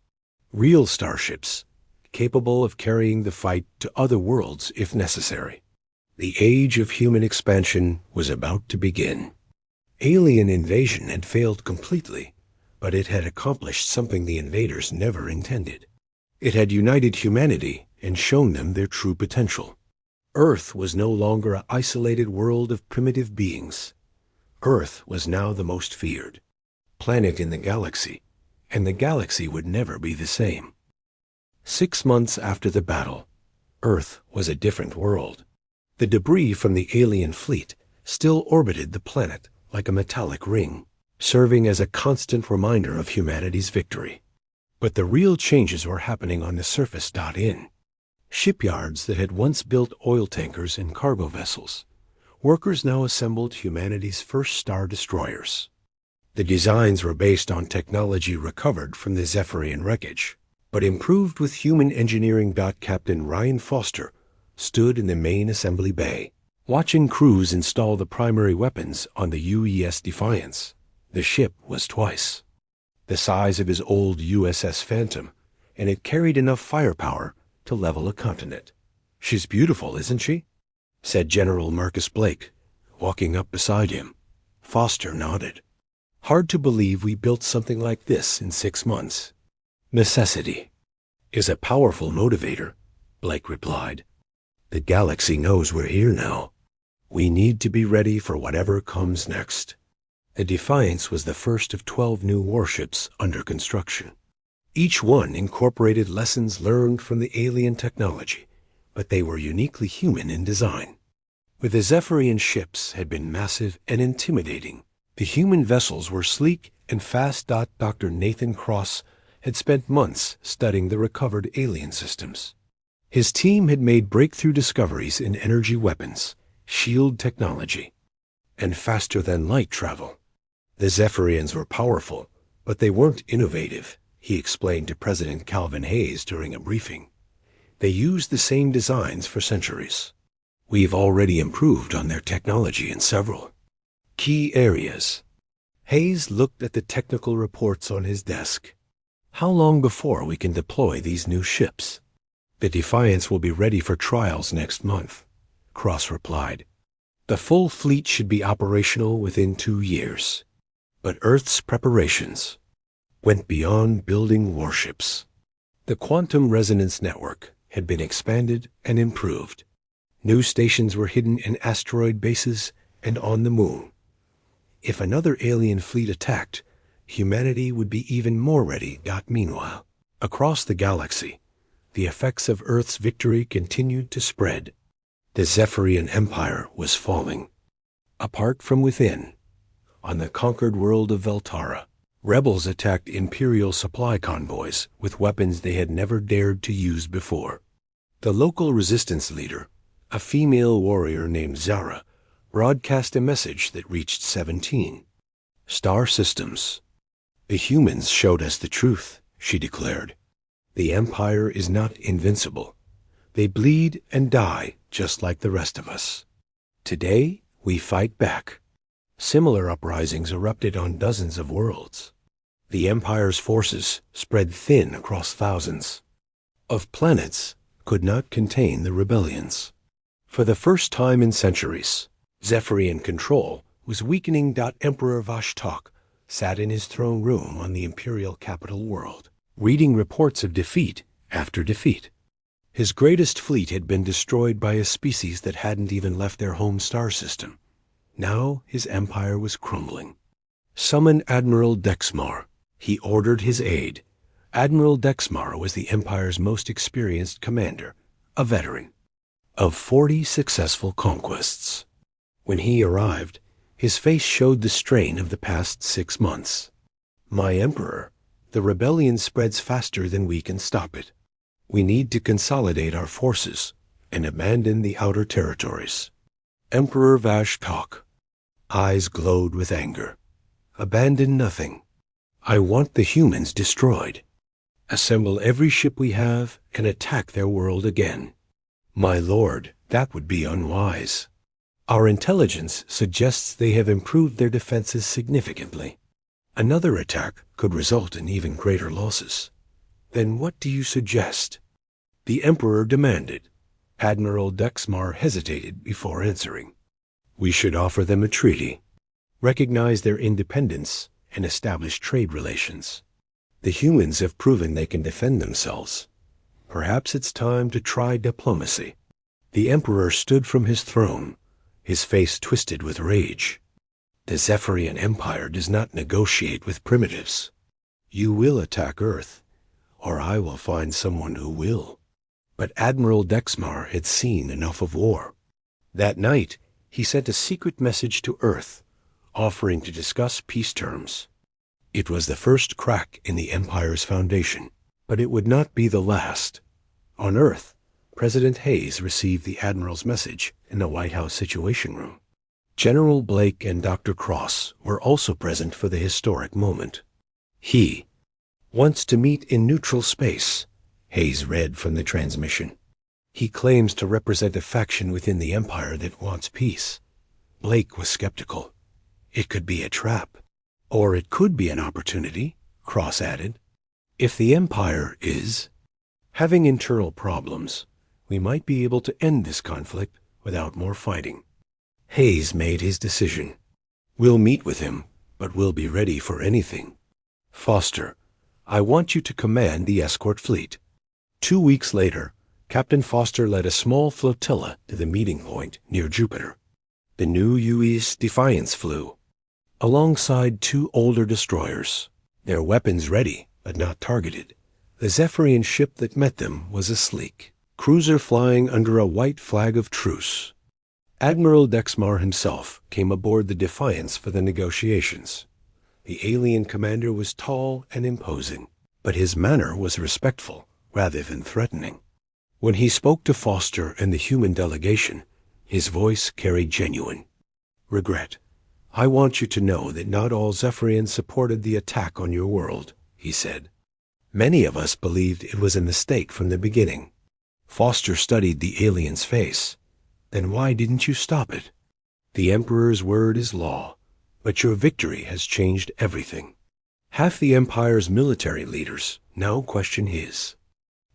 Real starships, capable of carrying the fight to other worlds if necessary. The age of human expansion was about to begin. Alien invasion had failed completely, but it had accomplished something the invaders never intended. It had united humanity and shown them their true potential. Earth was no longer an isolated world of primitive beings. Earth was now the most feared planet in the galaxy, and the galaxy would never be the same. 6 months after the battle, Earth was a different world. The debris from the alien fleet still orbited the planet like a metallic ring, serving as a constant reminder of humanity's victory. But the real changes were happening on the surface. In shipyards that had once built oil tankers and cargo vessels, workers now assembled humanity's first star destroyers. The designs were based on technology recovered from the Zephyrian wreckage, but improved with human engineering. Captain Ryan Foster stood in the main assembly bay, watching crews install the primary weapons on the UES Defiance. The ship was twice the size of his old USS Phantom, and it carried enough firepower to level a continent. "She's beautiful, isn't she?" said General Marcus Blake, walking up beside him. Foster nodded. Hard to believe we built something like this in 6 months. Necessity is a powerful motivator, Blake replied. The galaxy knows we're here now. We need to be ready for whatever comes next. The Defiance was the first of 12 new warships under construction. Each one incorporated lessons learned from the alien technology, but they were uniquely human in design. Where the Zephyrian ships had been massive and intimidating, the human vessels were sleek and fast. Dr. Nathan Cross had spent months studying the recovered alien systems. His team had made breakthrough discoveries in energy weapons, shield technology, and faster-than-light travel. The Zephyrians were powerful, but they weren't innovative, he explained to President Calvin Hayes during a briefing. They used the same designs for centuries. We've already improved on their technology in several key areas. Hayes looked at the technical reports on his desk. How long before we can deploy these new ships? The Defiance will be ready for trials next month, Cross replied. The full fleet should be operational within 2 years. But Earth's preparations went beyond building warships. The quantum resonance network had been expanded and improved. New stations were hidden in asteroid bases and on the moon. If another alien fleet attacked, humanity would be even more ready. Meanwhile, across the galaxy, the effects of Earth's victory continued to spread. The Zephyrian Empire was falling. Apart from within, on the conquered world of Veltara, rebels attacked Imperial supply convoys with weapons they had never dared to use before. The local resistance leader, a female warrior named Zara, broadcast a message that reached 17 star systems. The humans showed us the truth, she declared. The Empire is not invincible. They bleed and die just like the rest of us. Today, we fight back. Similar uprisings erupted on dozens of worlds. The Empire's forces spread thin across thousands of planets, could not contain the rebellions. For the first time in centuries, Zephyrian control was weakening. Emperor Vashtok sat in his throne room on the imperial capital world, reading reports of defeat after defeat. His greatest fleet had been destroyed by a species that hadn't even left their home star system. Now his empire was crumbling. Summon Admiral Dexmar. He ordered his aide. Admiral Dexmar was the Empire's most experienced commander, a veteran of 40 successful conquests. When he arrived, his face showed the strain of the past 6 months. My Emperor, the rebellion spreads faster than we can stop it. We need to consolidate our forces and abandon the outer territories. Emperor Vashtok, eyes glowed with anger. Abandon nothing. I want the humans destroyed. Assemble every ship we have and attack their world again. My lord, that would be unwise. Our intelligence suggests they have improved their defenses significantly. Another attack could result in even greater losses. Then what do you suggest? The Emperor demanded. Admiral Dexmar hesitated before answering. We should offer them a treaty, recognize their independence, and establish trade relations. The humans have proven they can defend themselves. Perhaps it's time to try diplomacy. The Emperor stood from his throne, his face twisted with rage. The Zephyrian Empire does not negotiate with primitives. You will attack Earth, or I will find someone who will. But Admiral Dexmar had seen enough of war. That night, he sent a secret message to Earth, offering to discuss peace terms. It was the first crack in the Empire's foundation, but it would not be the last. On Earth, President Hayes received the Admiral's message in the White House Situation Room. General Blake and Dr. Cross were also present for the historic moment. He wants to meet in neutral space, Hayes read from the transmission. He claims to represent a faction within the Empire that wants peace. Blake was skeptical. It could be a trap. Or it could be an opportunity, Cross added. If the Empire is having internal problems, we might be able to end this conflict without more fighting. Hayes made his decision. We'll meet with him, but we'll be ready for anything. Foster, I want you to command the escort fleet." 2 weeks later, Captain Foster led a small flotilla to the meeting point near Jupiter. The new U.S. Defiance flew alongside 2 older destroyers, their weapons ready but not targeted. The Zephyrian ship that met them was a sleek cruiser flying under a white flag of truce. Admiral Dexmar himself came aboard the Defiance for the negotiations. The alien commander was tall and imposing, but his manner was respectful rather than threatening. When he spoke to Foster and the human delegation, his voice carried genuine regret. "I want you to know that not all Zephyrians supported the attack on your world," he said. "Many of us believed it was a mistake from the beginning." Foster studied the alien's face. "Then why didn't you stop it?" "The Emperor's word is law, but your victory has changed everything. Half the Empire's military leaders now question his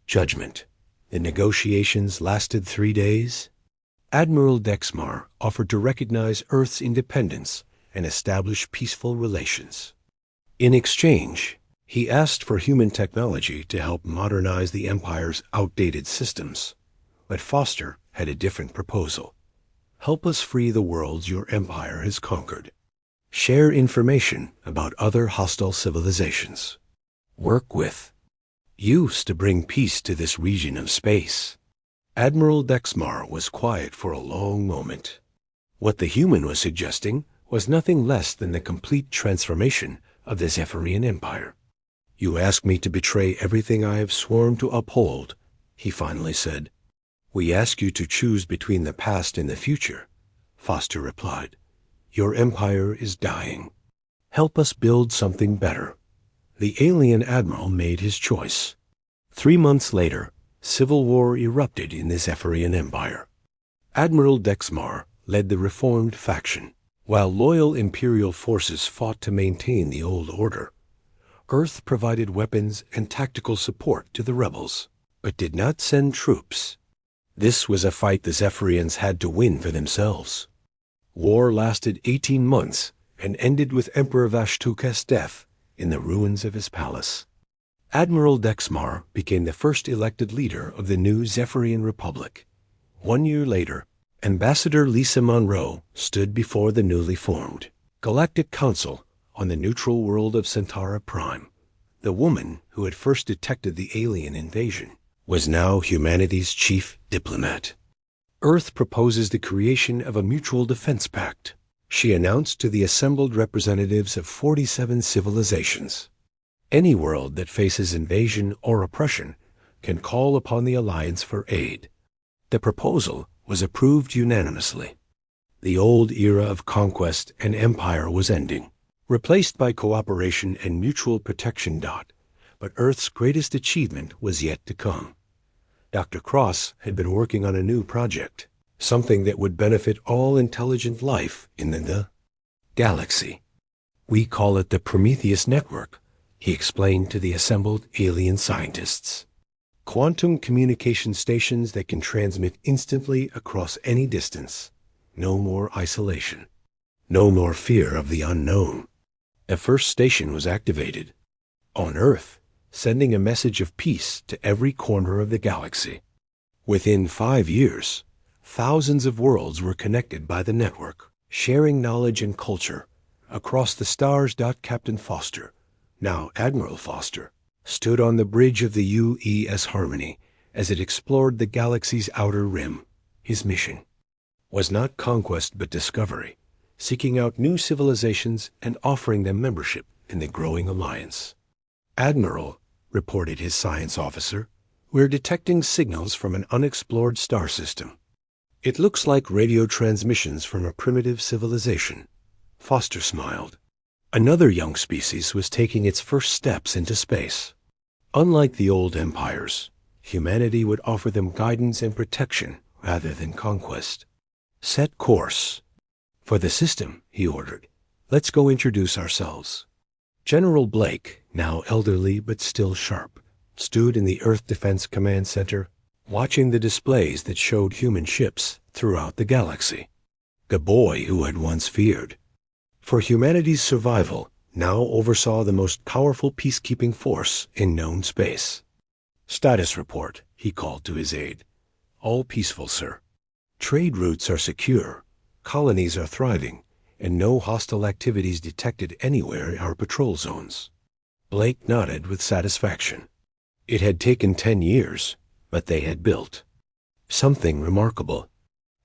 judgment. The negotiations lasted 3 days. Admiral Dexmar offered to recognize Earth's independence and establish peaceful relations. In exchange, he asked for human technology to help modernize the Empire's outdated systems. But Foster had a different proposal. "Help us free the worlds your Empire has conquered. Share information about other hostile civilizations. Work with use to bring peace to this region of space." Admiral Dexmar was quiet for a long moment. What the human was suggesting was nothing less than the complete transformation of the Zephyrian Empire. "You ask me to betray everything I have sworn to uphold," he finally said. "We ask you to choose between the past and the future," Foster replied. "Your empire is dying. Help us build something better." The alien admiral made his choice. 3 months later, civil war erupted in the Zephyrian Empire. Admiral Dexmar led the reformed faction, while loyal Imperial forces fought to maintain the old order. Earth provided weapons and tactical support to the rebels, but did not send troops. This was a fight the Zephyrians had to win for themselves. War lasted 18 months and ended with Emperor Vashtuka's death in the ruins of his palace. Admiral Dexmar became the first elected leader of the new Zephyrian Republic. 1 year later, Ambassador Lisa Monroe stood before the newly formed Galactic Council on the neutral world of Centauri Prime. The woman who had first detected the alien invasion was now humanity's chief diplomat. Earth proposes the creation of a mutual defense pact, she announced to the assembled representatives of 47 civilizations. Any world that faces invasion or oppression can call upon the Alliance for aid. The proposal was approved unanimously. The old era of conquest and empire was ending, replaced by cooperation and mutual protection. But Earth's greatest achievement was yet to come. Dr. Cross had been working on a new project, something that would benefit all intelligent life in the galaxy. "We call it the Prometheus Network," he explained to the assembled alien scientists. "Quantum communication stations that can transmit instantly across any distance. No more isolation. No more fear of the unknown." A first station was activated on Earth, sending a message of peace to every corner of the galaxy. Within 5 years, thousands of worlds were connected by the network, sharing knowledge and culture across the stars. Captain Foster, now Admiral Foster, stood on the bridge of the U.S. Harmony as it explored the galaxy's outer rim. His mission was not conquest but discovery, seeking out new civilizations and offering them membership in the growing alliance. "Admiral," reported his science officer, "we're detecting signals from an unexplored star system. It looks like radio transmissions from a primitive civilization." Foster smiled. Another young species was taking its first steps into space. Unlike the old empires, humanity would offer them guidance and protection rather than conquest. "Set course for the system," he ordered. "Let's go introduce ourselves." General Blake, now elderly but still sharp, stood in the Earth Defense Command Center, watching the displays that showed human ships throughout the galaxy. The boy who had once feared For humanity's survival, now oversaw the most powerful peacekeeping force in known space. Status report, he called to his aide. All peaceful, sir. Trade routes are secure, colonies are thriving, and no hostile activities detected anywhere in our patrol zones. Blake nodded with satisfaction. It had taken 10 years, but they had built something remarkable.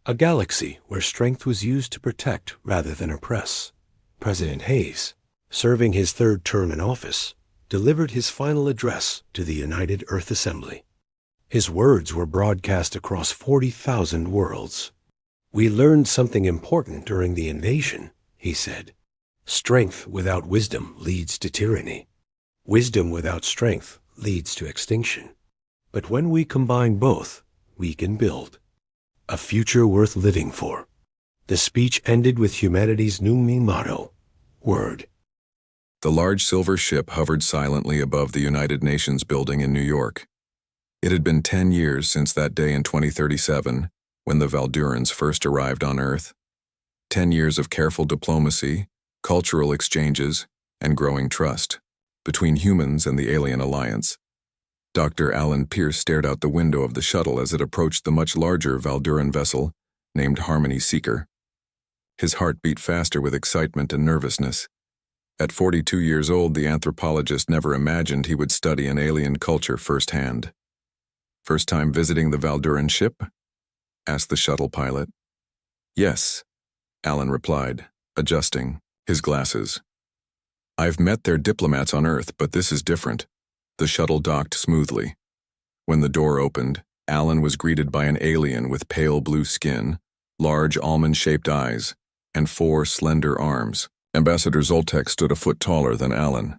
A galaxy where strength was used to protect rather than oppress. President Hayes, serving his third term in office, delivered his final address to the United Earth Assembly. His words were broadcast across 40,000 worlds. We learned something important during the invasion, he said. Strength without wisdom leads to tyranny. Wisdom without strength leads to extinction. But when we combine both, we can build a future worth living for. The speech ended with humanity's new motto, Word. The large silver ship hovered silently above the United Nations building in New York. It had been 10 years since that day in 2037, when the Valdurans first arrived on Earth. 10 years of careful diplomacy, cultural exchanges, and growing trust between humans and the alien alliance. Dr. Alan Pierce stared out the window of the shuttle as it approached the much larger Valduran vessel, named Harmony Seeker. His heart beat faster with excitement and nervousness. At 42 years old, the anthropologist never imagined he would study an alien culture firsthand. First time visiting the Valduran ship? Asked the shuttle pilot. Yes, Alan replied, adjusting his glasses. I've met their diplomats on Earth, but this is different. The shuttle docked smoothly. When the door opened, Alan was greeted by an alien with pale blue skin, large almond-shaped eyes, and 4 slender arms. Ambassador Zoltek stood a foot taller than Alan.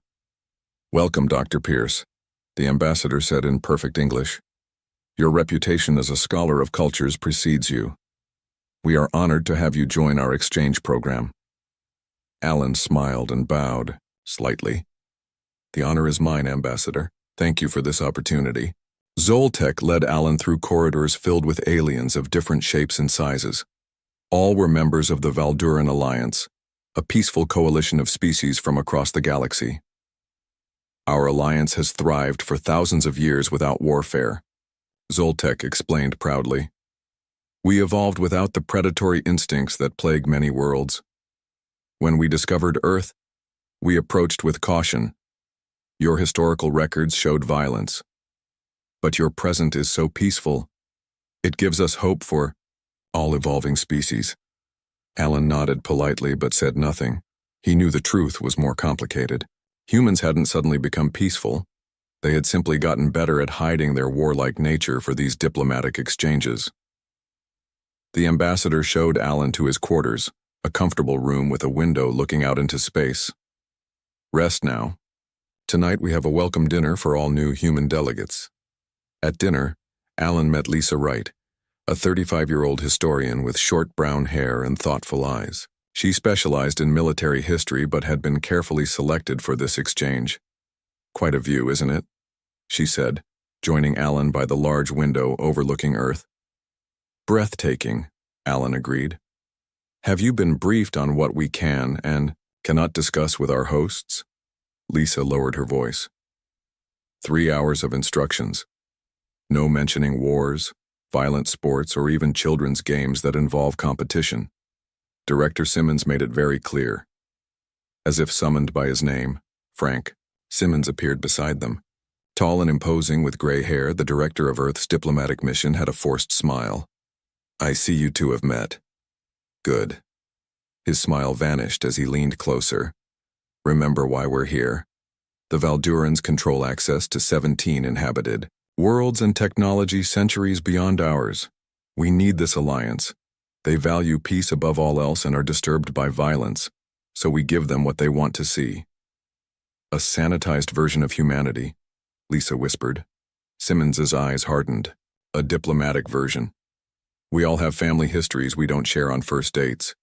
Welcome, Dr. Pierce, the ambassador said in perfect English. Your reputation as a scholar of cultures precedes you. We are honored to have you join our exchange program. Alan smiled and bowed, slightly. The honor is mine, Ambassador. Thank you for this opportunity. Zoltek led Alan through corridors filled with aliens of different shapes and sizes. All were members of the Valduran Alliance, a peaceful coalition of species from across the galaxy. Our alliance has thrived for thousands of years without warfare, Zoltek explained proudly. We evolved without the predatory instincts that plague many worlds. When we discovered Earth, we approached with caution. Your historical records showed violence. But your present is so peaceful. It gives us hope for all evolving species. Alan nodded politely but said nothing. He knew the truth was more complicated. Humans hadn't suddenly become peaceful. They had simply gotten better at hiding their warlike nature for these diplomatic exchanges. The ambassador showed Alan to his quarters, a comfortable room with a window looking out into space. Rest now. Tonight we have a welcome dinner for all new human delegates. At dinner, Alan met Lisa Wright, a 35-year-old historian with short brown hair and thoughtful eyes. She specialized in military history but had been carefully selected for this exchange. Quite a view, isn't it? She said, joining Alan by the large window overlooking Earth. Breathtaking, Alan agreed. Have you been briefed on what we can and cannot discuss with our hosts? Lisa lowered her voice. 3 hours of instructions. No mentioning wars, violent sports, or even children's games that involve competition. Director Simmons made it very clear. As if summoned by his name, Frank, Simmons appeared beside them. Tall and imposing with gray hair, the director of Earth's diplomatic mission had a forced smile. I see you two have met. Good. His smile vanished as he leaned closer. Remember why we're here. The Valdurans control access to 17 inhabited worlds and technology centuries beyond ours. We need this alliance. They value peace above all else and are disturbed by violence, so we give them what they want to see. A sanitized version of humanity, Lisa whispered. Simmons's eyes hardened. A diplomatic version. We all have family histories we don't share on first dates.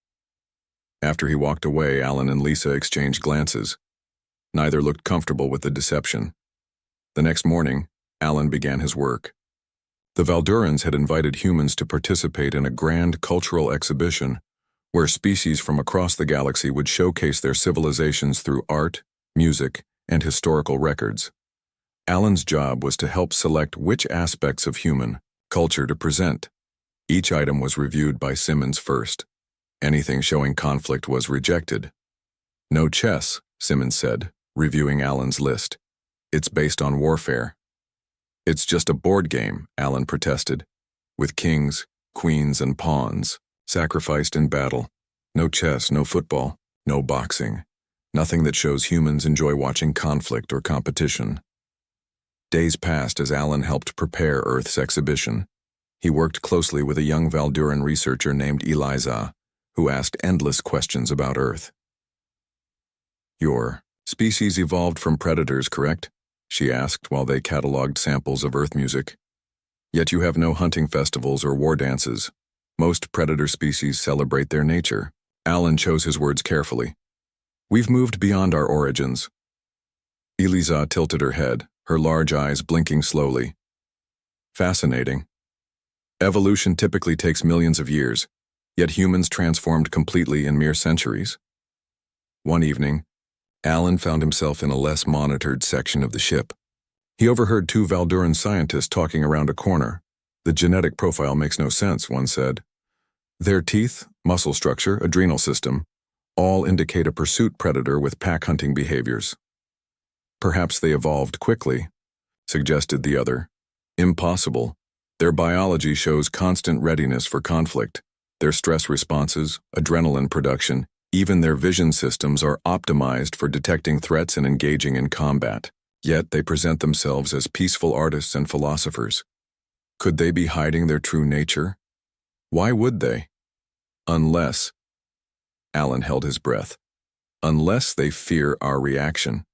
After he walked away, Alan and Lisa exchanged glances. Neither looked comfortable with the deception. The next morning, Alan began his work. The Valdurans had invited humans to participate in a grand cultural exhibition where species from across the galaxy would showcase their civilizations through art, music, and historical records. Alan's job was to help select which aspects of human culture to present. Each item was reviewed by Simmons first. Anything showing conflict was rejected. "No chess," Simmons said, reviewing Alan's list. "It's based on warfare." "It's just a board game," Alan protested, "with kings, queens, and pawns, sacrificed in battle. No chess, no football, no boxing. Nothing that shows humans enjoy watching conflict or competition." Days passed as Alan helped prepare Earth's exhibition. He worked closely with a young Valduran researcher named Eliza, who asked endless questions about Earth. "Your species evolved from predators, correct?" she asked while they cataloged samples of Earth music. "Yet you have no hunting festivals or war dances. Most predator species celebrate their nature." Alan chose his words carefully. "We've moved beyond our origins." Eliza tilted her head, her large eyes blinking slowly. "Fascinating. Evolution typically takes millions of years, yet humans transformed completely in mere centuries." One evening, Alan found himself in a less monitored section of the ship. He overheard two Valduran scientists talking around a corner. "The genetic profile makes no sense," one said. "Their teeth, muscle structure, adrenal system, all indicate a pursuit predator with pack-hunting behaviors." "Perhaps they evolved quickly," suggested the other. "Impossible. Their biology shows constant readiness for conflict. Their stress responses, adrenaline production, even their vision systems are optimized for detecting threats and engaging in combat. Yet they present themselves as peaceful artists and philosophers. Could they be hiding their true nature? Why would they? Unless," Alan held his breath, "unless they fear our reaction.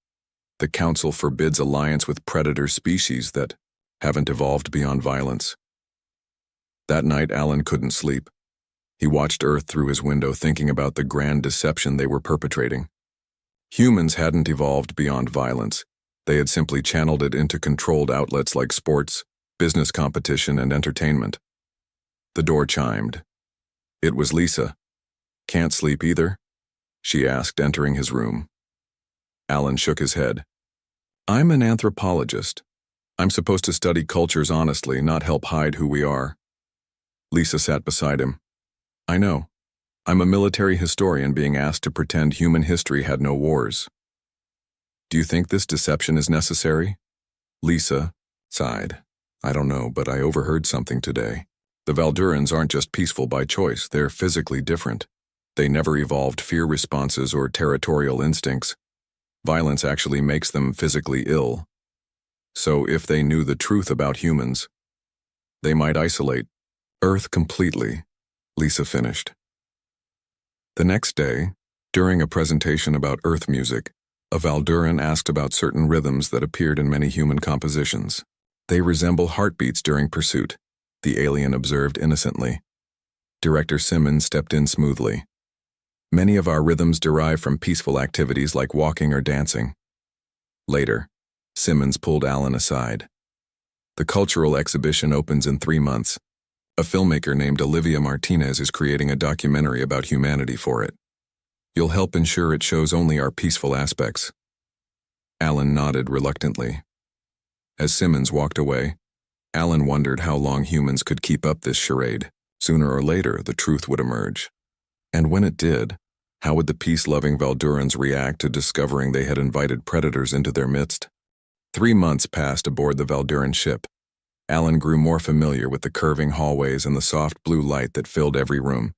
The Council forbids alliance with predator species that haven't evolved beyond violence." That night, Alan couldn't sleep. He watched Earth through his window, thinking about the grand deception they were perpetrating. Humans hadn't evolved beyond violence. They had simply channeled it into controlled outlets like sports, business competition, and entertainment. The door chimed. It was Lisa. "Can't sleep either?" she asked, entering his room. Alan shook his head. "I'm an anthropologist. I'm supposed to study cultures honestly, not help hide who we are." Lisa sat beside him. "I know. I'm a military historian being asked to pretend human history had no wars." "Do you think this deception is necessary?" Lisa sighed. "I don't know, but I overheard something today. The Valdurans aren't just peaceful by choice, they're physically different. They never evolved fear responses or territorial instincts. Violence actually makes them physically ill. So if they knew the truth about humans, they might isolate Earth completely," Lisa finished. The next day, during a presentation about Earth music, a Valduran asked about certain rhythms that appeared in many human compositions. "They resemble heartbeats during pursuit," the alien observed innocently. Director Simmons stepped in smoothly. "Many of our rhythms derive from peaceful activities like walking or dancing." Later, Simmons pulled Alan aside. "The cultural exhibition opens in 3 months. A filmmaker named Olivia Martinez is creating a documentary about humanity for it. You'll help ensure it shows only our peaceful aspects." Alan nodded reluctantly. As Simmons walked away, Alan wondered how long humans could keep up this charade. Sooner or later, the truth would emerge. And when it did, how would the peace-loving Valdurans react to discovering they had invited predators into their midst? 3 months passed aboard the Valduran ship. Alan grew more familiar with the curving hallways and the soft blue light that filled every room.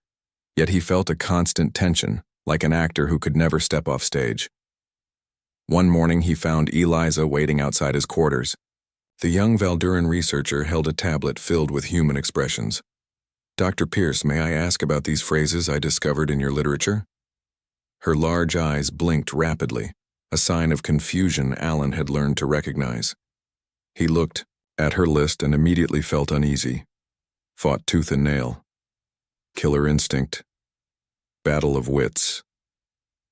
Yet he felt a constant tension, like an actor who could never step off stage. One morning he found Eliza waiting outside his quarters. The young Valduran researcher held a tablet filled with human expressions. "Dr. Pierce, may I ask about these phrases I discovered in your literature?" Her large eyes blinked rapidly, a sign of confusion Alan had learned to recognize. He looked at her list and immediately felt uneasy. Fought tooth and nail. Killer instinct. Battle of wits.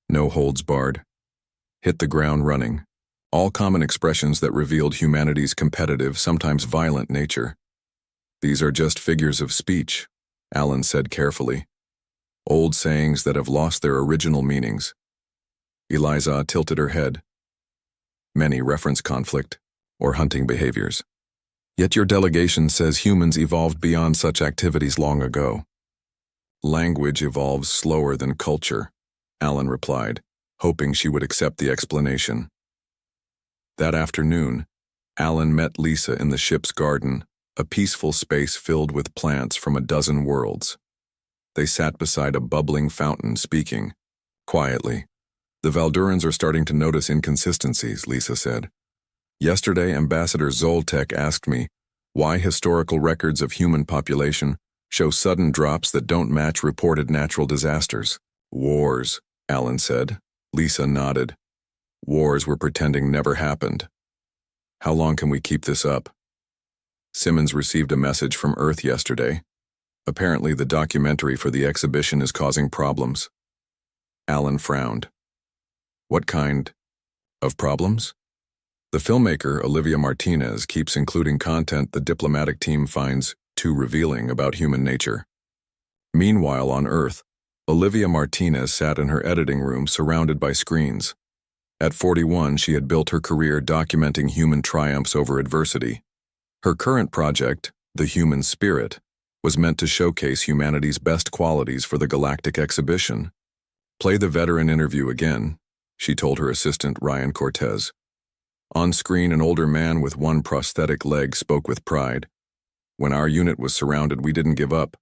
No holds barred. Hit the ground running. All common expressions that revealed humanity's competitive, sometimes violent nature. "These are just figures of speech," Alan said carefully. Old sayings that have lost their original meanings. Eliza tilted her head. Many reference conflict or hunting behaviors. Yet your delegation says humans evolved beyond such activities long ago. Language evolves slower than culture, Alan replied, hoping she would accept the explanation. That afternoon, Alan met Lisa in the ship's garden, a peaceful space filled with plants from a dozen worlds. They sat beside a bubbling fountain, speaking quietly. The Valdurans are starting to notice inconsistencies, Lisa said. Yesterday, Ambassador Zoltek asked me why historical records of human population show sudden drops that don't match reported natural disasters. Wars, Alan said. Lisa nodded. Wars we're pretending never happened. How long can we keep this up? Simmons received a message from Earth yesterday. Apparently, the documentary for the exhibition is causing problems. Alan frowned. What kind of problems? The filmmaker, Olivia Martinez, keeps including content the diplomatic team finds too revealing about human nature. Meanwhile, on Earth, Olivia Martinez sat in her editing room surrounded by screens. At 41, she had built her career documenting human triumphs over adversity. Her current project, The Human Spirit, was meant to showcase humanity's best qualities for the galactic exhibition. Play the veteran interview again, she told her assistant Ryan Cortez. On screen, an older man with one prosthetic leg spoke with pride. When our unit was surrounded, we didn't give up.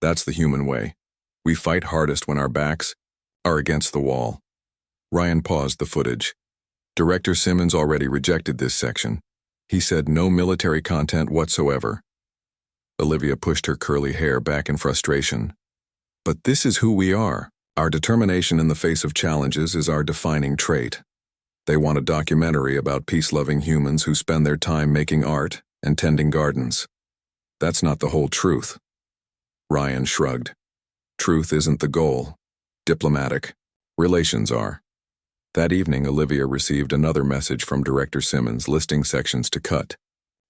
That's the human way. We fight hardest when our backs are against the wall. Ryan paused the footage. Director Simmons already rejected this section. He said no military content whatsoever. Olivia pushed her curly hair back in frustration. But this is who we are. Our determination in the face of challenges is our defining trait. They want a documentary about peace-loving humans who spend their time making art and tending gardens. That's not the whole truth. Ryan shrugged. Truth isn't the goal. Diplomatic relations are. That evening, Olivia received another message from Director Simmons listing sections to cut.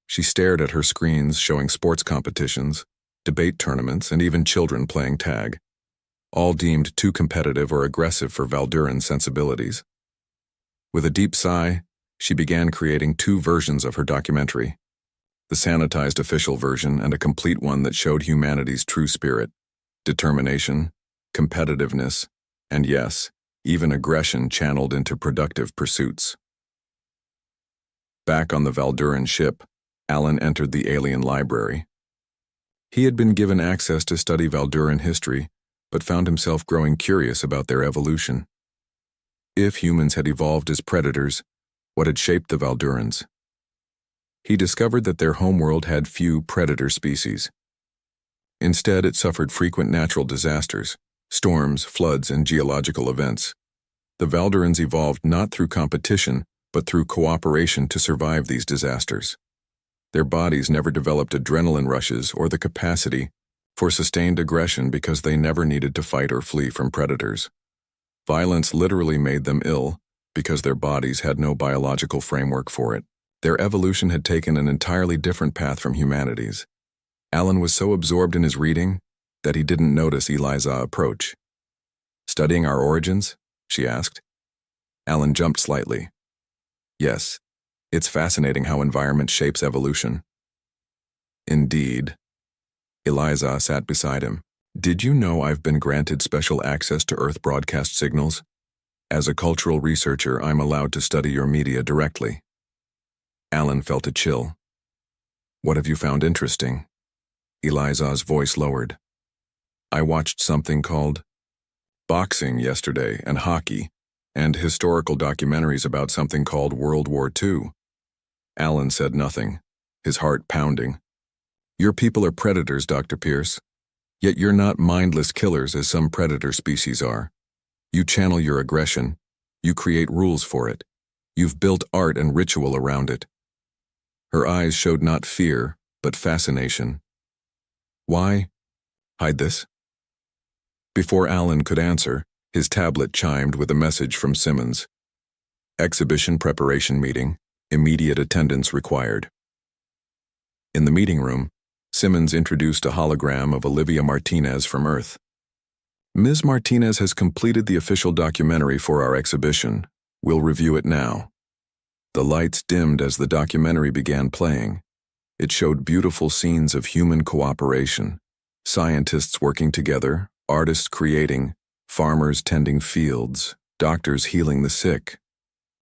She stared at her screens showing sports competitions, debate tournaments, and even children playing tag, all deemed too competitive or aggressive for Valduran sensibilities. With a deep sigh, she began creating 2 versions of her documentary, the sanitized official version and a complete one that showed humanity's true spirit, determination, competitiveness, and yes, even aggression channeled into productive pursuits. Back on the Valduran ship, Alan entered the alien library. He had been given access to study Valduran history, but found himself growing curious about their evolution. If humans had evolved as predators, what had shaped the Valdurans? He discovered that their homeworld had few predator species. Instead, it suffered frequent natural disasters, storms, floods, and geological events. The Valdurans evolved not through competition, but through cooperation to survive these disasters. Their bodies never developed adrenaline rushes or the capacity for sustained aggression because they never needed to fight or flee from predators. Violence literally made them ill because their bodies had no biological framework for it. Their evolution had taken an entirely different path from humanity's. Alan was so absorbed in his reading that he didn't notice Eliza's approach. Studying our origins? She asked. Alan jumped slightly. Yes, it's fascinating how environment shapes evolution. Indeed. Eliza sat beside him. Did you know I've been granted special access to Earth broadcast signals? As a cultural researcher, I'm allowed to study your media directly. Alan felt a chill. What have you found interesting? Eliza's voice lowered. I watched something called boxing yesterday and hockey, and historical documentaries about something called World War II. Alan said nothing, his heart pounding. Your people are predators, Dr. Pierce. Yet you're not mindless killers as some predator species are. You channel your aggression. You create rules for it. You've built art and ritual around it. Her eyes showed not fear, but fascination. Why hide this? Before Alan could answer, his tablet chimed with a message from Simmons. Exhibition preparation meeting. Immediate attendance required. In the meeting room, Simmons introduced a hologram of Olivia Martinez from Earth. Ms. Martinez has completed the official documentary for our exhibition. We'll review it now. The lights dimmed as the documentary began playing. It showed beautiful scenes of human cooperation, scientists working together, artists creating, farmers tending fields, doctors healing the sick.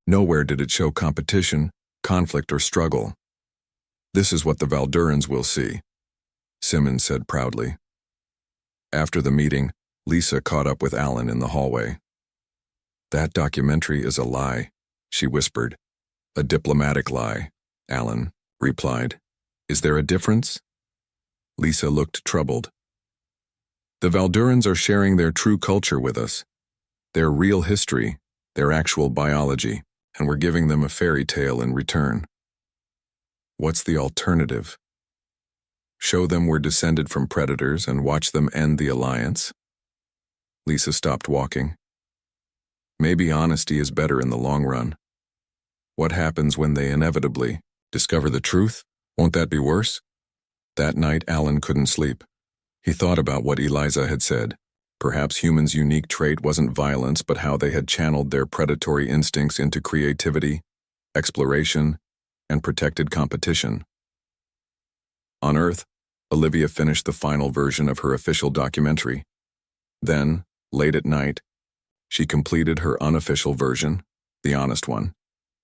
Nowhere did it show competition, conflict, or struggle. "This is what the Valdurans will see," Simmons said proudly. After the meeting, Lisa caught up with Alan in the hallway. "That documentary is a lie," she whispered. "A diplomatic lie," Alan replied. "Is there a difference?" Lisa looked troubled. "The Valdurans are sharing their true culture with us, their real history, their actual biology, and we're giving them a fairy tale in return." "What's the alternative? Show them we're descended from predators and watch them end the alliance?" Lisa stopped walking. "Maybe honesty is better in the long run. What happens when they inevitably discover the truth? Won't that be worse?" That night, Alan couldn't sleep. He thought about what Eliza had said. Perhaps humans' unique trait wasn't violence, but how they had channeled their predatory instincts into creativity, exploration, and protected competition. On Earth, Olivia finished the final version of her official documentary. Then, late at night, she completed her unofficial version, the honest one.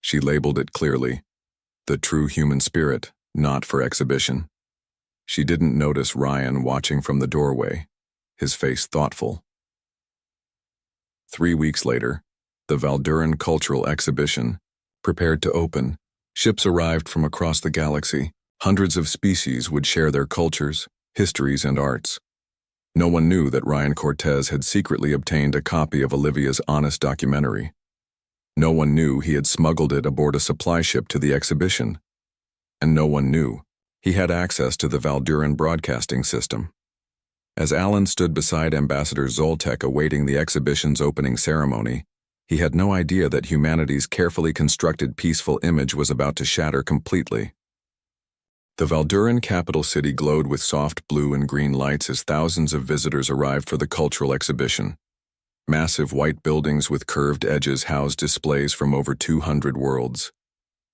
She labeled it clearly, "The True Human Spirit, Not for Exhibition." She didn't notice Ryan watching from the doorway, his face thoughtful. 3 weeks later, the Valduran Cultural Exhibition prepared to open. Ships arrived from across the galaxy. Hundreds of species would share their cultures, histories, and arts. No one knew that Ryan Cortez had secretly obtained a copy of Olivia's honest documentary. No one knew he had smuggled it aboard a supply ship to the exhibition. And no one knew he had access to the Valduran broadcasting system. As Alan stood beside Ambassador Zoltek awaiting the exhibition's opening ceremony, he had no idea that humanity's carefully constructed peaceful image was about to shatter completely. The Valduran capital city glowed with soft blue and green lights as thousands of visitors arrived for the cultural exhibition. Massive white buildings with curved edges housed displays from over 200 worlds.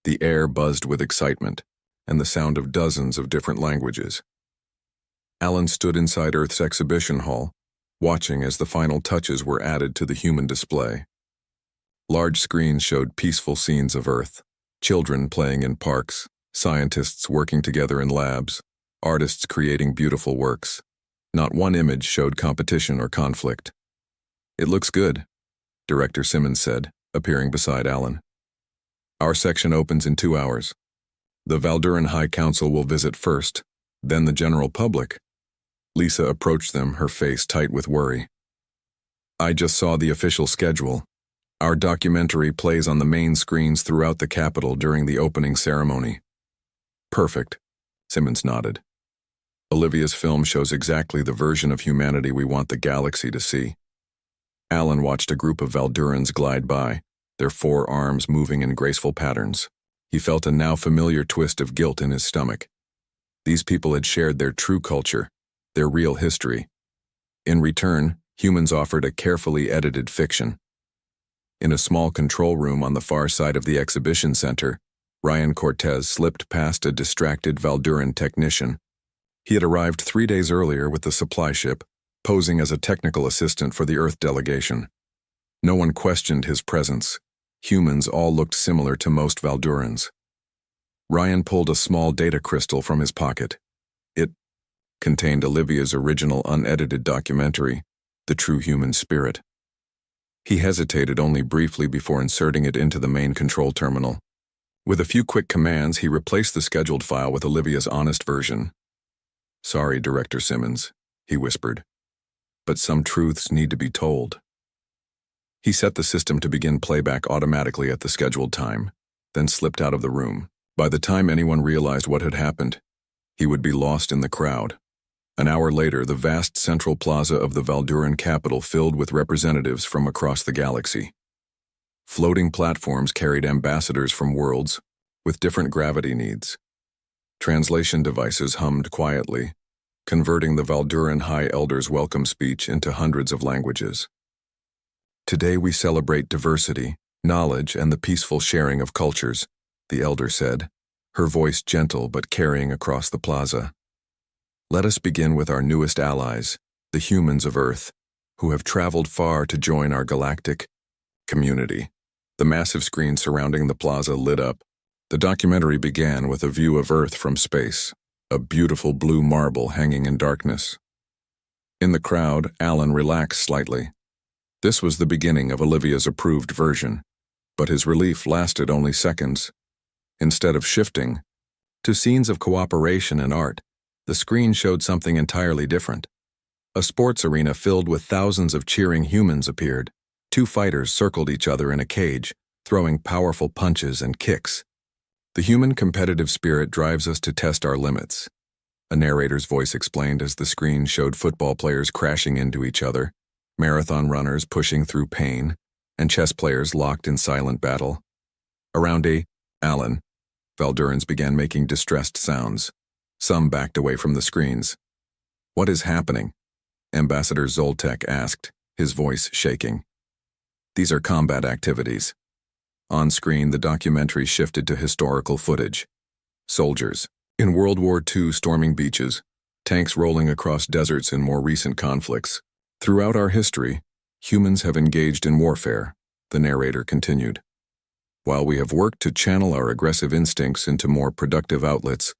The air buzzed with excitement and the sound of dozens of different languages. Alan stood inside Earth's exhibition hall, watching as the final touches were added to the human display. Large screens showed peaceful scenes of Earth, children playing in parks, scientists working together in labs, artists creating beautiful works. Not one image showed competition or conflict. "It looks good," Director Simmons said, appearing beside Alan. "Our section opens in 2 hours. The Valduran High Council will visit first, then the general public." Lisa approached them, her face tight with worry. "I just saw the official schedule. Our documentary plays on the main screens throughout the capital during the opening ceremony." "Perfect," Simmons nodded. "Olivia's film shows exactly the version of humanity we want the galaxy to see." Alan watched a group of Valdurans glide by, their 4 arms moving in graceful patterns. He felt a now familiar twist of guilt in his stomach. These people had shared their true culture, their real history. In return, humans offered a carefully edited fiction. In a small control room on the far side of the exhibition center, Ryan Cortez slipped past a distracted Valduran technician. He had arrived 3 days earlier with the supply ship, posing as a technical assistant for the Earth delegation. No one questioned his presence. Humans all looked similar to most Valdurans. Ryan pulled a small data crystal from his pocket. It contained Olivia's original unedited documentary, The True Human Spirit. He hesitated only briefly before inserting it into the main control terminal. With a few quick commands, he replaced the scheduled file with Olivia's honest version. "Sorry, Director Simmons," he whispered, "but some truths need to be told." He set the system to begin playback automatically at the scheduled time, then slipped out of the room. By the time anyone realized what had happened, he would be lost in the crowd. An hour later, the vast central plaza of the Valduran capital filled with representatives from across the galaxy. Floating platforms carried ambassadors from worlds with different gravity needs. Translation devices hummed quietly, converting the Valduran High Elder's welcome speech into hundreds of languages. Today we celebrate diversity, knowledge, and the peaceful sharing of cultures, the elder said, her voice gentle but carrying across the plaza. Let us begin with our newest allies, the humans of Earth, who have traveled far to join our galactic community. The massive screen surrounding the plaza lit up. The documentary began with a view of Earth from space, a beautiful blue marble hanging in darkness. In the crowd, Alan relaxed slightly. This was the beginning of Olivia's approved version, but his relief lasted only seconds. Instead of shifting to scenes of cooperation and art, the screen showed something entirely different. A sports arena filled with thousands of cheering humans appeared. Two fighters circled each other in a cage, throwing powerful punches and kicks. The human competitive spirit drives us to test our limits, a narrator's voice explained as the screen showed football players crashing into each other, marathon runners pushing through pain, and chess players locked in silent battle. Around Alan, Valdurans began making distressed sounds. Some backed away from the screens. "What is happening?" Ambassador Zoltek asked, his voice shaking. "These are combat activities." On screen, the documentary shifted to historical footage. Soldiers in World War II storming beaches, tanks rolling across deserts in more recent conflicts. Throughout our history, humans have engaged in warfare, the narrator continued. While we have worked to channel our aggressive instincts into more productive outlets,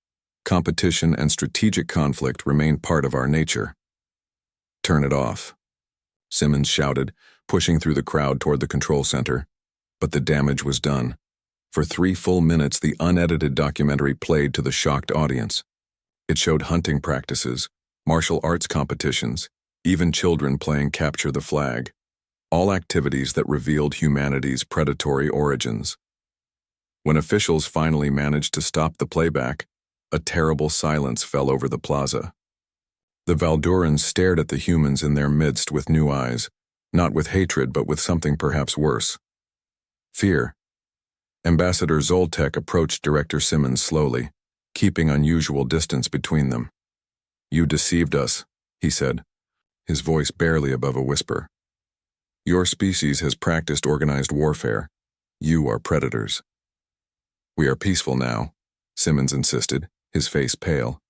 competition and strategic conflict remain part of our nature. "Turn it off," Simmons shouted, pushing through the crowd toward the control center. But the damage was done. For 3 full minutes, the unedited documentary played to the shocked audience. It showed hunting practices, martial arts competitions, even children playing capture the flag, all activities that revealed humanity's predatory origins. When officials finally managed to stop the playback, a terrible silence fell over the plaza. The Valdurans stared at the humans in their midst with new eyes, not with hatred but with something perhaps worse. Fear. Ambassador Zoltek approached Director Simmons slowly, keeping unusual distance between them. "You deceived us," he said, his voice barely above a whisper. "Your species has practiced organized warfare. You are predators." "We are peaceful now," Simmons insisted, his face pale.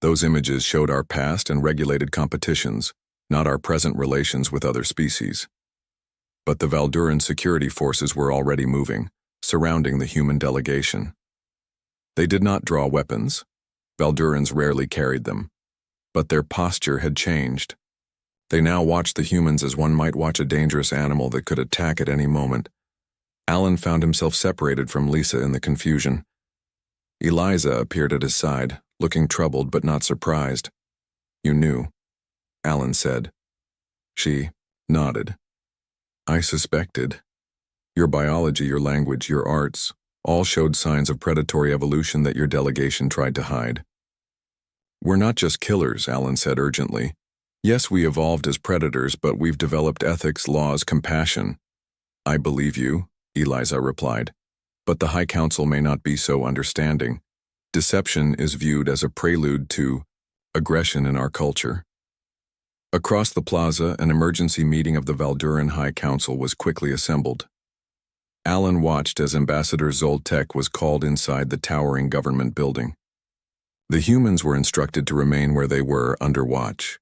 "Those images showed our past and regulated competitions, not our present relations with other species." But the Valduran security forces were already moving, surrounding the human delegation. They did not draw weapons. Valdurans rarely carried them. But their posture had changed. They now watched the humans as one might watch a dangerous animal that could attack at any moment. Alan found himself separated from Lisa in the confusion. Eliza appeared at his side, looking troubled but not surprised. "You knew," Alan said. She nodded. "I suspected. Your biology, your language, your arts, all showed signs of predatory evolution that your delegation tried to hide." "We're not just killers," Alan said urgently. "Yes, we evolved as predators, but we've developed ethics, laws, compassion." "I believe you," Eliza replied. "But the High Council may not be so understanding. Deception is viewed as a prelude to aggression in our culture." Across the plaza, an emergency meeting of the Valduran High Council was quickly assembled. Alan watched as Ambassador Zoltek was called inside the towering government building. The humans were instructed to remain where they were under watch.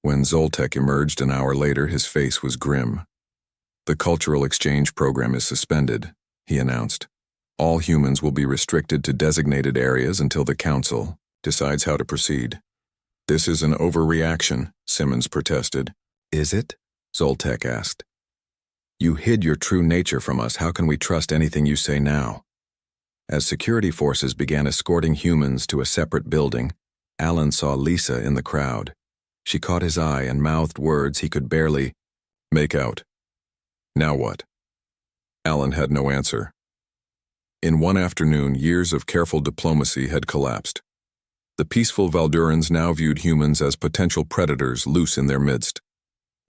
When Zoltek emerged an hour later, his face was grim. "The cultural exchange program is suspended," he announced. "All humans will be restricted to designated areas until the Council decides how to proceed." "This is an overreaction," Simmons protested. "Is it?" Zoltek asked. "You hid your true nature from us. How can we trust anything you say now?" As security forces began escorting humans to a separate building, Alan saw Lisa in the crowd. She caught his eye and mouthed words he could barely make out. "Now what?" Alan had no answer. In one afternoon, years of careful diplomacy had collapsed. The peaceful Valdurans now viewed humans as potential predators loose in their midst.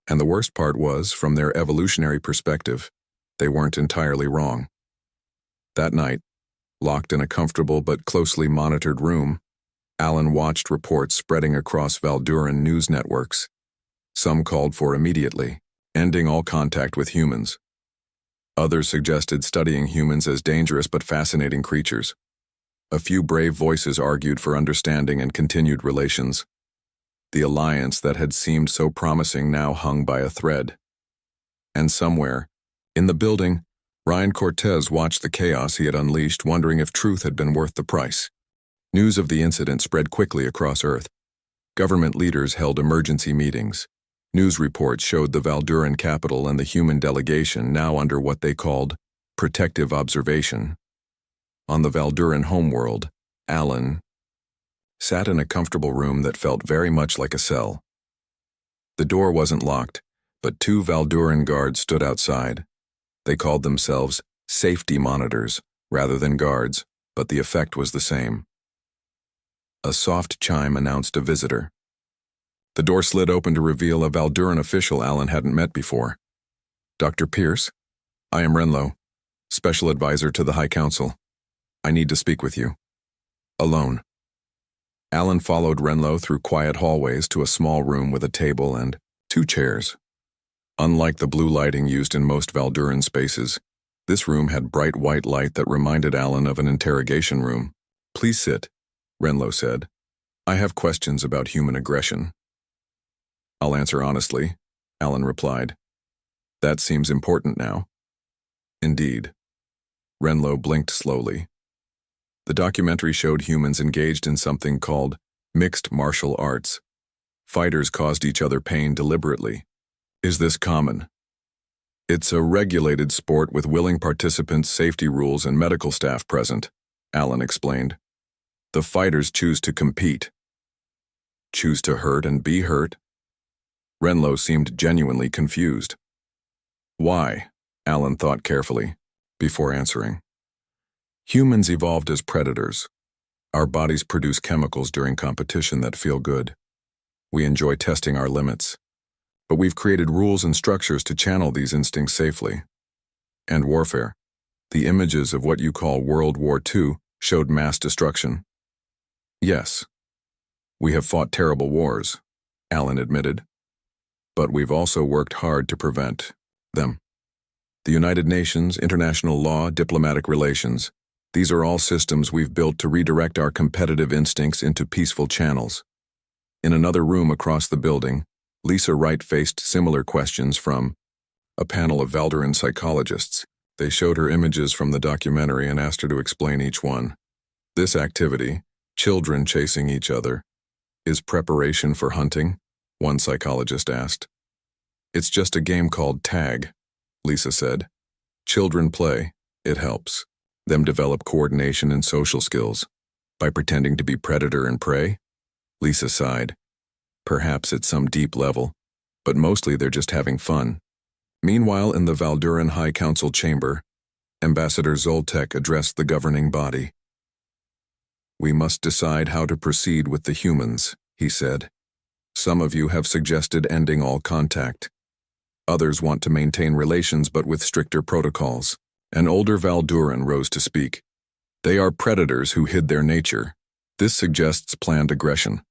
And the worst part was, from their evolutionary perspective, they weren't entirely wrong. That night, locked in a comfortable but closely monitored room, Alan watched reports spreading across Valduran news networks. Some called for immediately ending all contact with humans. Others suggested studying humans as dangerous but fascinating creatures. A few brave voices argued for understanding and continued relations. The alliance that had seemed so promising now hung by a thread. And somewhere, in the building, Ryan Cortez watched the chaos he had unleashed, wondering if truth had been worth the price. News of the incident spread quickly across Earth. Government leaders held emergency meetings. News reports showed the Valduran capital and the human delegation now under what they called protective observation. On the Valduran homeworld, Alan sat in a comfortable room that felt very much like a cell. The door wasn't locked, but two Valduran guards stood outside. They called themselves safety monitors rather than guards, but the effect was the same. A soft chime announced a visitor. The door slid open to reveal a Valduran official Alan hadn't met before. "Dr. Pierce, I am Renlo, Special Advisor to the High Council. I need to speak with you. Alone." Alan followed Renlo through quiet hallways to a small room with a table and 2 chairs. Unlike the blue lighting used in most Valduran spaces, this room had bright white light that reminded Alan of an interrogation room. "Please sit," Renlo said. "I have questions about human aggression." "I'll answer honestly," Alan replied. "That seems important now." "Indeed." Renlo blinked slowly. The documentary showed humans engaged in something called mixed martial arts. Fighters caused each other pain deliberately. "Is this common?" "It's a regulated sport with willing participants, safety rules, and medical staff present," Alan explained. "The fighters choose to compete." "Choose to hurt and be hurt?" Renlo seemed genuinely confused. "Why?" Alan thought carefully, before answering. "Humans evolved as predators. Our bodies produce chemicals during competition that feel good. We enjoy testing our limits. But we've created rules and structures to channel these instincts safely. And warfare. The images of what you call World War II showed mass destruction." "Yes. We have fought terrible wars," Alan admitted. "But we've also worked hard to prevent them. The United Nations, international law, diplomatic relations, these are all systems we've built to redirect our competitive instincts into peaceful channels." In another room across the building, Lisa Wright faced similar questions from a panel of Valduran psychologists. They showed her images from the documentary and asked her to explain each one. "This activity, children chasing each other, is preparation for hunting?" one psychologist asked. "It's just a game called tag," Lisa said. "Children play. It helps them develop coordination and social skills. By pretending to be predator and prey?" Lisa sighed. "Perhaps at some deep level, but mostly they're just having fun." Meanwhile, in the Valduran High Council chamber, Ambassador Zoltek addressed the governing body. "We must decide how to proceed with the humans," he said. "Some of you have suggested ending all contact. Others want to maintain relations but with stricter protocols." An older Valduran rose to speak. "They are predators who hid their nature. This suggests planned aggression.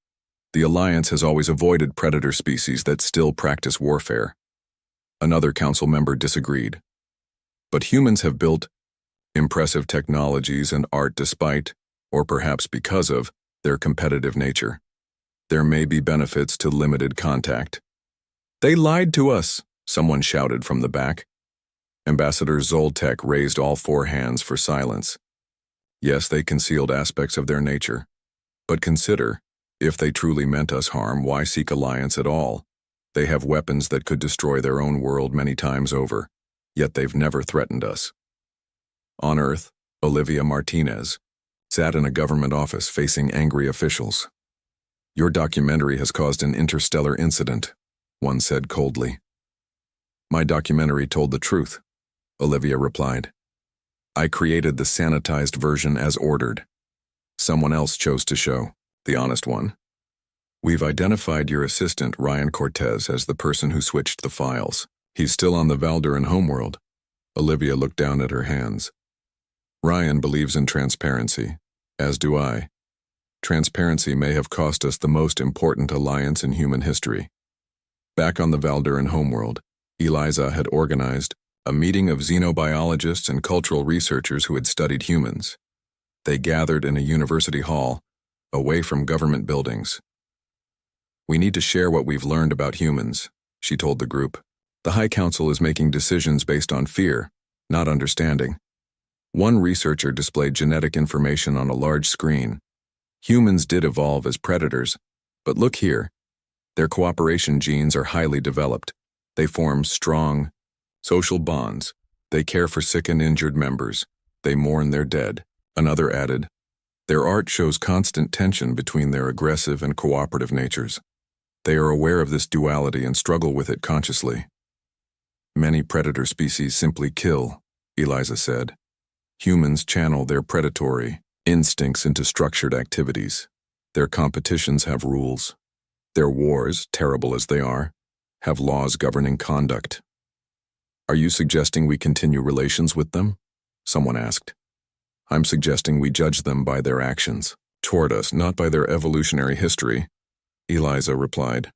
The Alliance has always avoided predator species that still practice warfare." Another council member disagreed. "But humans have built impressive technologies and art despite, or perhaps because of, their competitive nature. There may be benefits to limited contact." "They lied to us," someone shouted from the back. Ambassador Zoltek raised all 4 hands for silence. "Yes, they concealed aspects of their nature. But consider, if they truly meant us harm, why seek alliance at all? They have weapons that could destroy their own world many times over, yet they've never threatened us." On Earth, Olivia Martinez sat in a government office facing angry officials. "Your documentary has caused an interstellar incident," one said coldly. "My documentary told the truth," Olivia replied. "I created the sanitized version as ordered. Someone else chose to show the honest one. We've identified your assistant, Ryan Cortez, as the person who switched the files. He's still on the Valduran homeworld." Olivia looked down at her hands. "Ryan believes in transparency, as do I. Transparency may have cost us the most important alliance in human history. Back on the Valduran homeworld, Eliza had organized a meeting of xenobiologists and cultural researchers who had studied humans. They gathered in a university hall, away from government buildings. "We need to share what we've learned about humans," she told the group. "The High Council is making decisions based on fear, not understanding." One researcher displayed genetic information on a large screen. Humans did evolve as predators, but look here. Their cooperation genes are highly developed. They form strong social bonds. They care for sick and injured members. They mourn their dead. Another added, "Their art shows constant tension between their aggressive and cooperative natures. They are aware of this duality and struggle with it consciously." "Many predator species simply kill," Eliza said. "Humans channel their predatory instincts into structured activities. Their competitions have rules. Their wars, terrible as they are, have laws governing conduct." "Are you suggesting we continue relations with them?" someone asked. "I'm suggesting we judge them by their actions toward us, not by their evolutionary history," Eliza replied.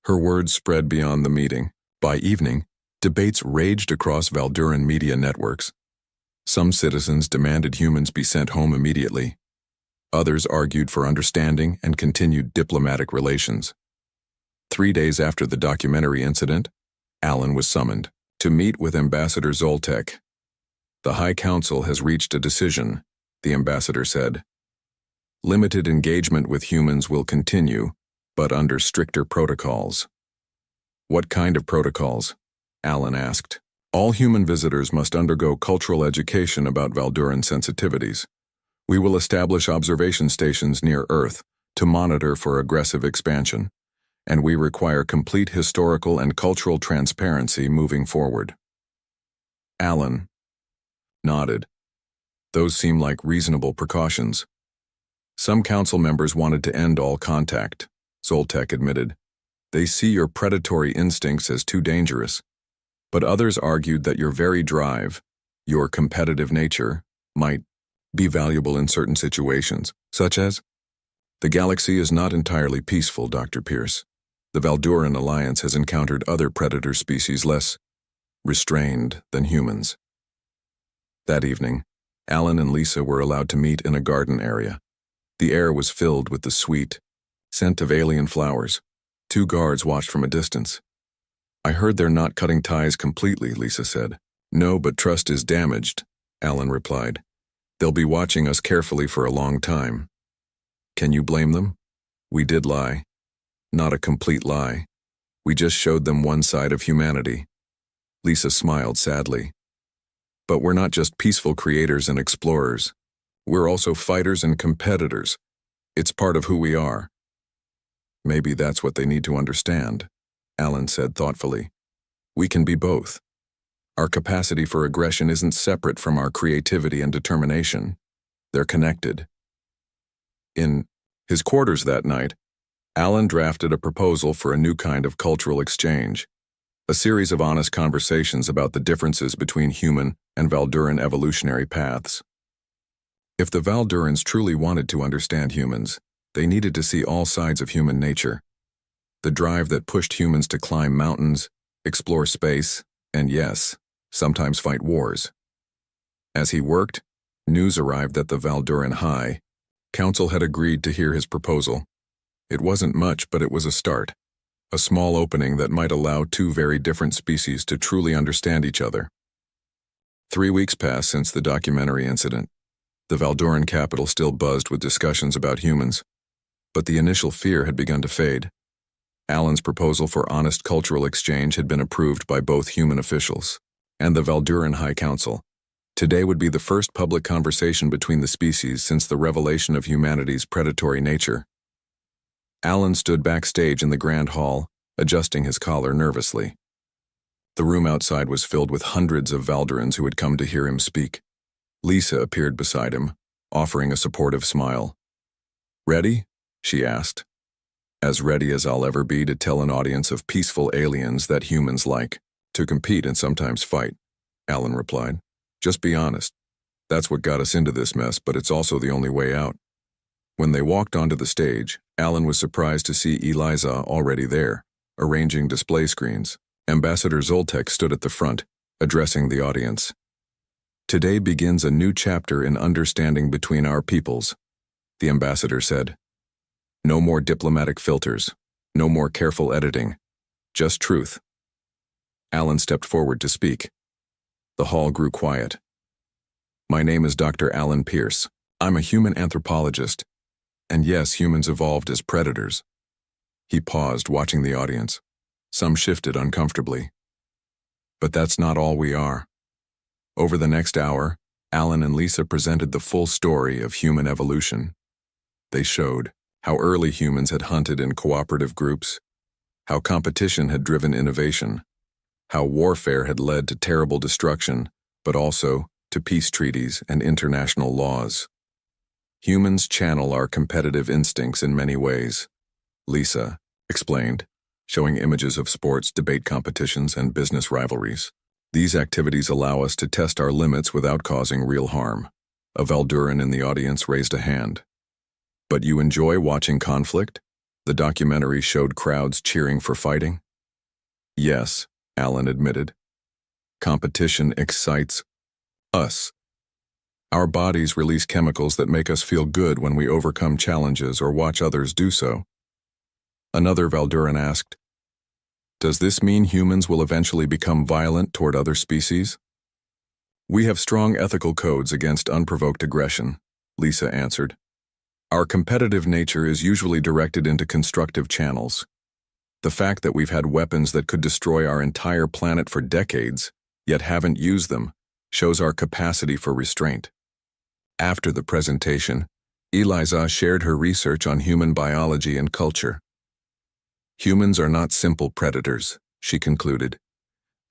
Her words spread beyond the meeting. By evening, debates raged across Valduran media networks. Some citizens demanded humans be sent home immediately. Others argued for understanding and continued diplomatic relations. 3 days after the documentary incident, Alan was summoned to meet with Ambassador Zoltek. "The High Council has reached a decision," the ambassador said. "Limited engagement with humans will continue, but under stricter protocols." "What kind of protocols?" Alan asked. "All human visitors must undergo cultural education about Valduran sensitivities. We will establish observation stations near Earth to monitor for aggressive expansion, and we require complete historical and cultural transparency moving forward." Alan nodded. "Those seem like reasonable precautions." "Some council members wanted to end all contact," Zoltek admitted. "They see your predatory instincts as too dangerous. But others argued that your very drive, your competitive nature, might be valuable in certain situations, such as, "The galaxy is not entirely peaceful, Dr. Pierce. The Valduran Alliance has encountered other predator species less restrained than humans." That evening, Alan and Lisa were allowed to meet in a garden area. The air was filled with the sweet scent of alien flowers. 2 guards watched from a distance. "I heard they're not cutting ties completely," Lisa said. "No, but trust is damaged," Alan replied. "They'll be watching us carefully for a long time." "Can you blame them? We did lie. Not a complete lie. We just showed them one side of humanity." Lisa smiled sadly. "But we're not just peaceful creators and explorers. We're also fighters and competitors. It's part of who we are." "Maybe that's what they need to understand," Alan said thoughtfully. "We can be both. Our capacity for aggression isn't separate from our creativity and determination. They're connected." In his quarters that night, Alan drafted a proposal for a new kind of cultural exchange, a series of honest conversations about the differences between human and Valduran evolutionary paths. If the Valdurans truly wanted to understand humans, they needed to see all sides of human nature. The drive that pushed humans to climb mountains, explore space, and yes, sometimes fight wars. As he worked, news arrived that the Valduran High Council had agreed to hear his proposal. It wasn't much, but it was a start. A small opening that might allow 2 very different species to truly understand each other. 3 weeks passed since the documentary incident. The Valduran capital still buzzed with discussions about humans, but the initial fear had begun to fade. Alan's proposal for honest cultural exchange had been approved by both human officials and the Valduran High Council. Today would be the first public conversation between the species since the revelation of humanity's predatory nature. Alan stood backstage in the grand hall, adjusting his collar nervously. The room outside was filled with hundreds of Valdurans who had come to hear him speak. Lisa appeared beside him, offering a supportive smile. "Ready?" she asked. "As ready as I'll ever be to tell an audience of peaceful aliens that humans like to compete and sometimes fight," Alan replied. "Just be honest. That's what got us into this mess, but it's also the only way out." When they walked onto the stage, Alan was surprised to see Eliza already there, arranging display screens. Ambassador Zoltek stood at the front, addressing the audience. "Today begins a new chapter in understanding between our peoples," the ambassador said. "No more diplomatic filters, no more careful editing, just truth." Alan stepped forward to speak. The hall grew quiet. "My name is Dr. Alan Pierce. I'm a human anthropologist. And yes, humans evolved as predators." He paused, watching the audience. Some shifted uncomfortably. "But that's not all we are." Over the next hour, Alan and Lisa presented the full story of human evolution. They showed how early humans had hunted in cooperative groups, how competition had driven innovation, how warfare had led to terrible destruction, but also to peace treaties and international laws. Humans channel our competitive instincts in many ways, Lisa explained, showing images of sports, debate competitions, and business rivalries. These activities allow us to test our limits without causing real harm. A Valduran in the audience raised a hand. "But you enjoy watching conflict?" The documentary showed crowds cheering for fighting. "Yes," Alan admitted. "Competition excites us. Our bodies release chemicals that make us feel good when we overcome challenges or watch others do so." Another Valduran asked, "Does this mean humans will eventually become violent toward other species?" "We have strong ethical codes against unprovoked aggression," Lisa answered. "Our competitive nature is usually directed into constructive channels. The fact that we've had weapons that could destroy our entire planet for decades, yet haven't used them, shows our capacity for restraint." After the presentation, Eliza shared her research on human biology and culture. "Humans are not simple predators," she concluded.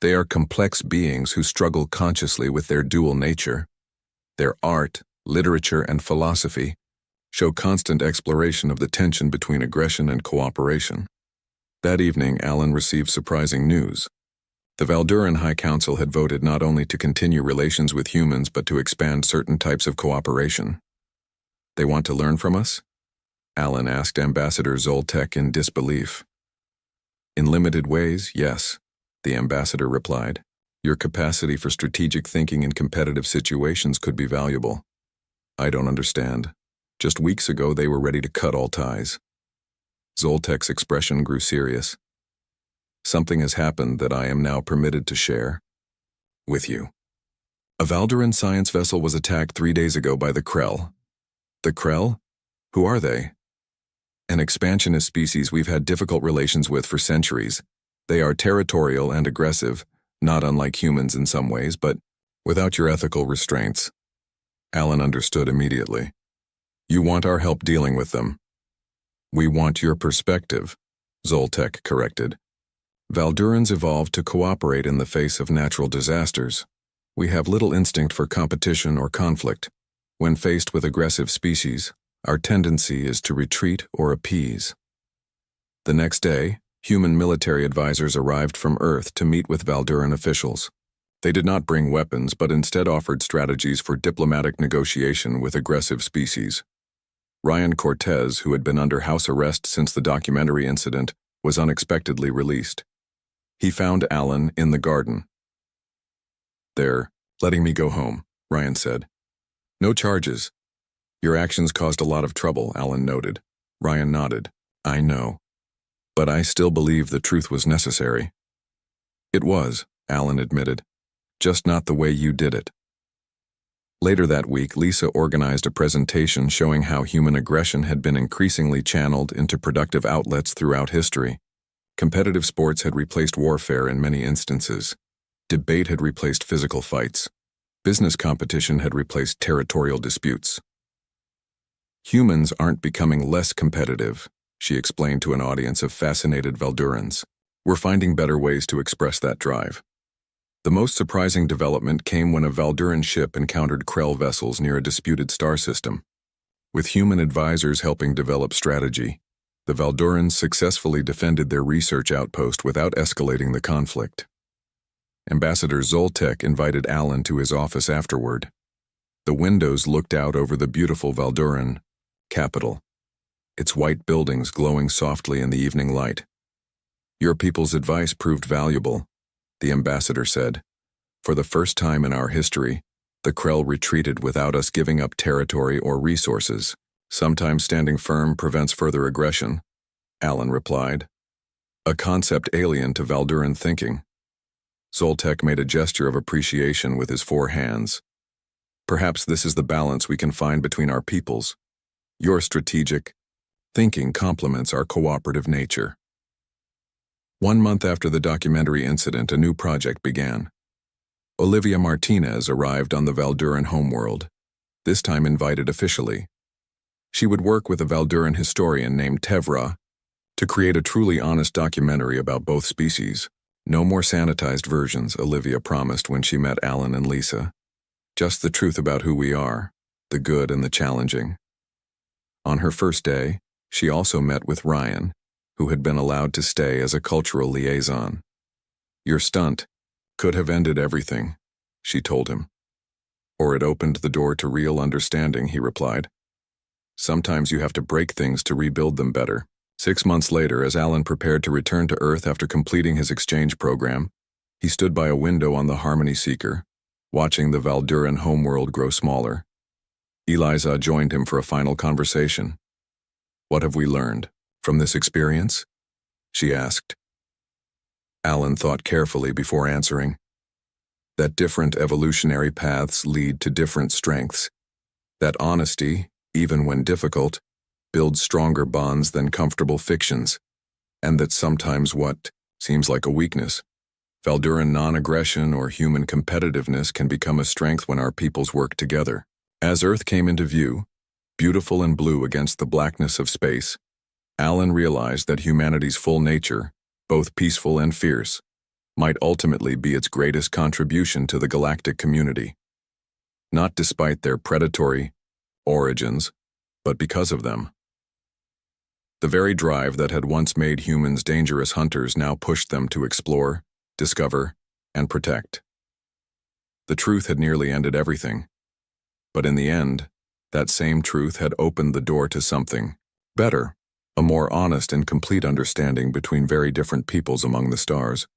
"They are complex beings who struggle consciously with their dual nature. Their art, literature, and philosophy show constant exploration of the tension between aggression and cooperation." That evening, Alan received surprising news. The Valduran High Council had voted not only to continue relations with humans but to expand certain types of cooperation. "They want to learn from us?" Alan asked Ambassador Zoltek in disbelief. "In limited ways, yes," the ambassador replied. "Your capacity for strategic thinking in competitive situations could be valuable." "I don't understand. Just weeks ago they were ready to cut all ties." Zoltek's expression grew serious. "Something has happened that I am now permitted to share with you. A Valduran science vessel was attacked 3 days ago by the Krell." "The Krell? Who are they?" "An expansionist species we've had difficult relations with for centuries. They are territorial and aggressive, not unlike humans in some ways, but without your ethical restraints." Alan understood immediately. "You want our help dealing with them?" "We want your perspective," Zoltek corrected. "Valdurans evolved to cooperate in the face of natural disasters. We have little instinct for competition or conflict. When faced with aggressive species, our tendency is to retreat or appease." The next day, human military advisors arrived from Earth to meet with Valduran officials. They did not bring weapons but instead offered strategies for diplomatic negotiation with aggressive species. Ryan Cortez, who had been under house arrest since the documentary incident, was unexpectedly released. He found Alan in the garden. "They're letting me go home," Ryan said. "No charges." "Your actions caused a lot of trouble," Alan noted. Ryan nodded. "I know. But I still believe the truth was necessary." "It was," Alan admitted. "Just not the way you did it." Later that week, Lisa organized a presentation showing how human aggression had been increasingly channeled into productive outlets throughout history. Competitive sports had replaced warfare in many instances. Debate had replaced physical fights. Business competition had replaced territorial disputes. "Humans aren't becoming less competitive," she explained to an audience of fascinated Valdurans. "We're finding better ways to express that drive." The most surprising development came when a Valduran ship encountered Krell vessels near a disputed star system. With human advisors helping develop strategy, the Valdurans successfully defended their research outpost without escalating the conflict. Ambassador Zoltek invited Alan to his office afterward. The windows looked out over the beautiful Valduran, capital, its white buildings glowing softly in the evening light. Your people's advice proved valuable, the ambassador said. For the first time in our history, the Krell retreated without us giving up territory or resources. Sometimes standing firm prevents further aggression, Alan replied. A concept alien to Valduran thinking. Zoltek made a gesture of appreciation with his 4 hands. Perhaps this is the balance we can find between our peoples. Your strategic thinking complements our cooperative nature. 1 month after the documentary incident, a new project began. Olivia Martinez arrived on the Valduran homeworld, this time invited officially. She would work with a Valduran historian named Tevra to create a truly honest documentary about both species. No more sanitized versions, Olivia promised when she met Alan and Lisa. Just the truth about who we are, the good and the challenging. On her first day, she also met with Ryan, who had been allowed to stay as a cultural liaison. Your stunt could have ended everything, she told him. Or it opened the door to real understanding, he replied. Sometimes you have to break things to rebuild them better. 6 months later, as Alan prepared to return to Earth after completing his exchange program, he stood by a window on the Harmony Seeker, watching the Valduran homeworld grow smaller. Eliza joined him for a final conversation. What have we learned from this experience? She asked. Alan thought carefully before answering. That different evolutionary paths lead to different strengths. That honesty, even when difficult, builds stronger bonds than comfortable fictions, and that sometimes what seems like a weakness, Valduran non-aggression or human competitiveness, can become a strength when our peoples work together. As Earth came into view, beautiful and blue against the blackness of space, Alan realized that humanity's full nature, both peaceful and fierce, might ultimately be its greatest contribution to the galactic community. Not despite their predatory origins, but because of them. The very drive that had once made humans dangerous hunters now pushed them to explore, discover, and protect. The truth had nearly ended everything. But in the end, that same truth had opened the door to something better, a more honest and complete understanding between very different peoples among the stars.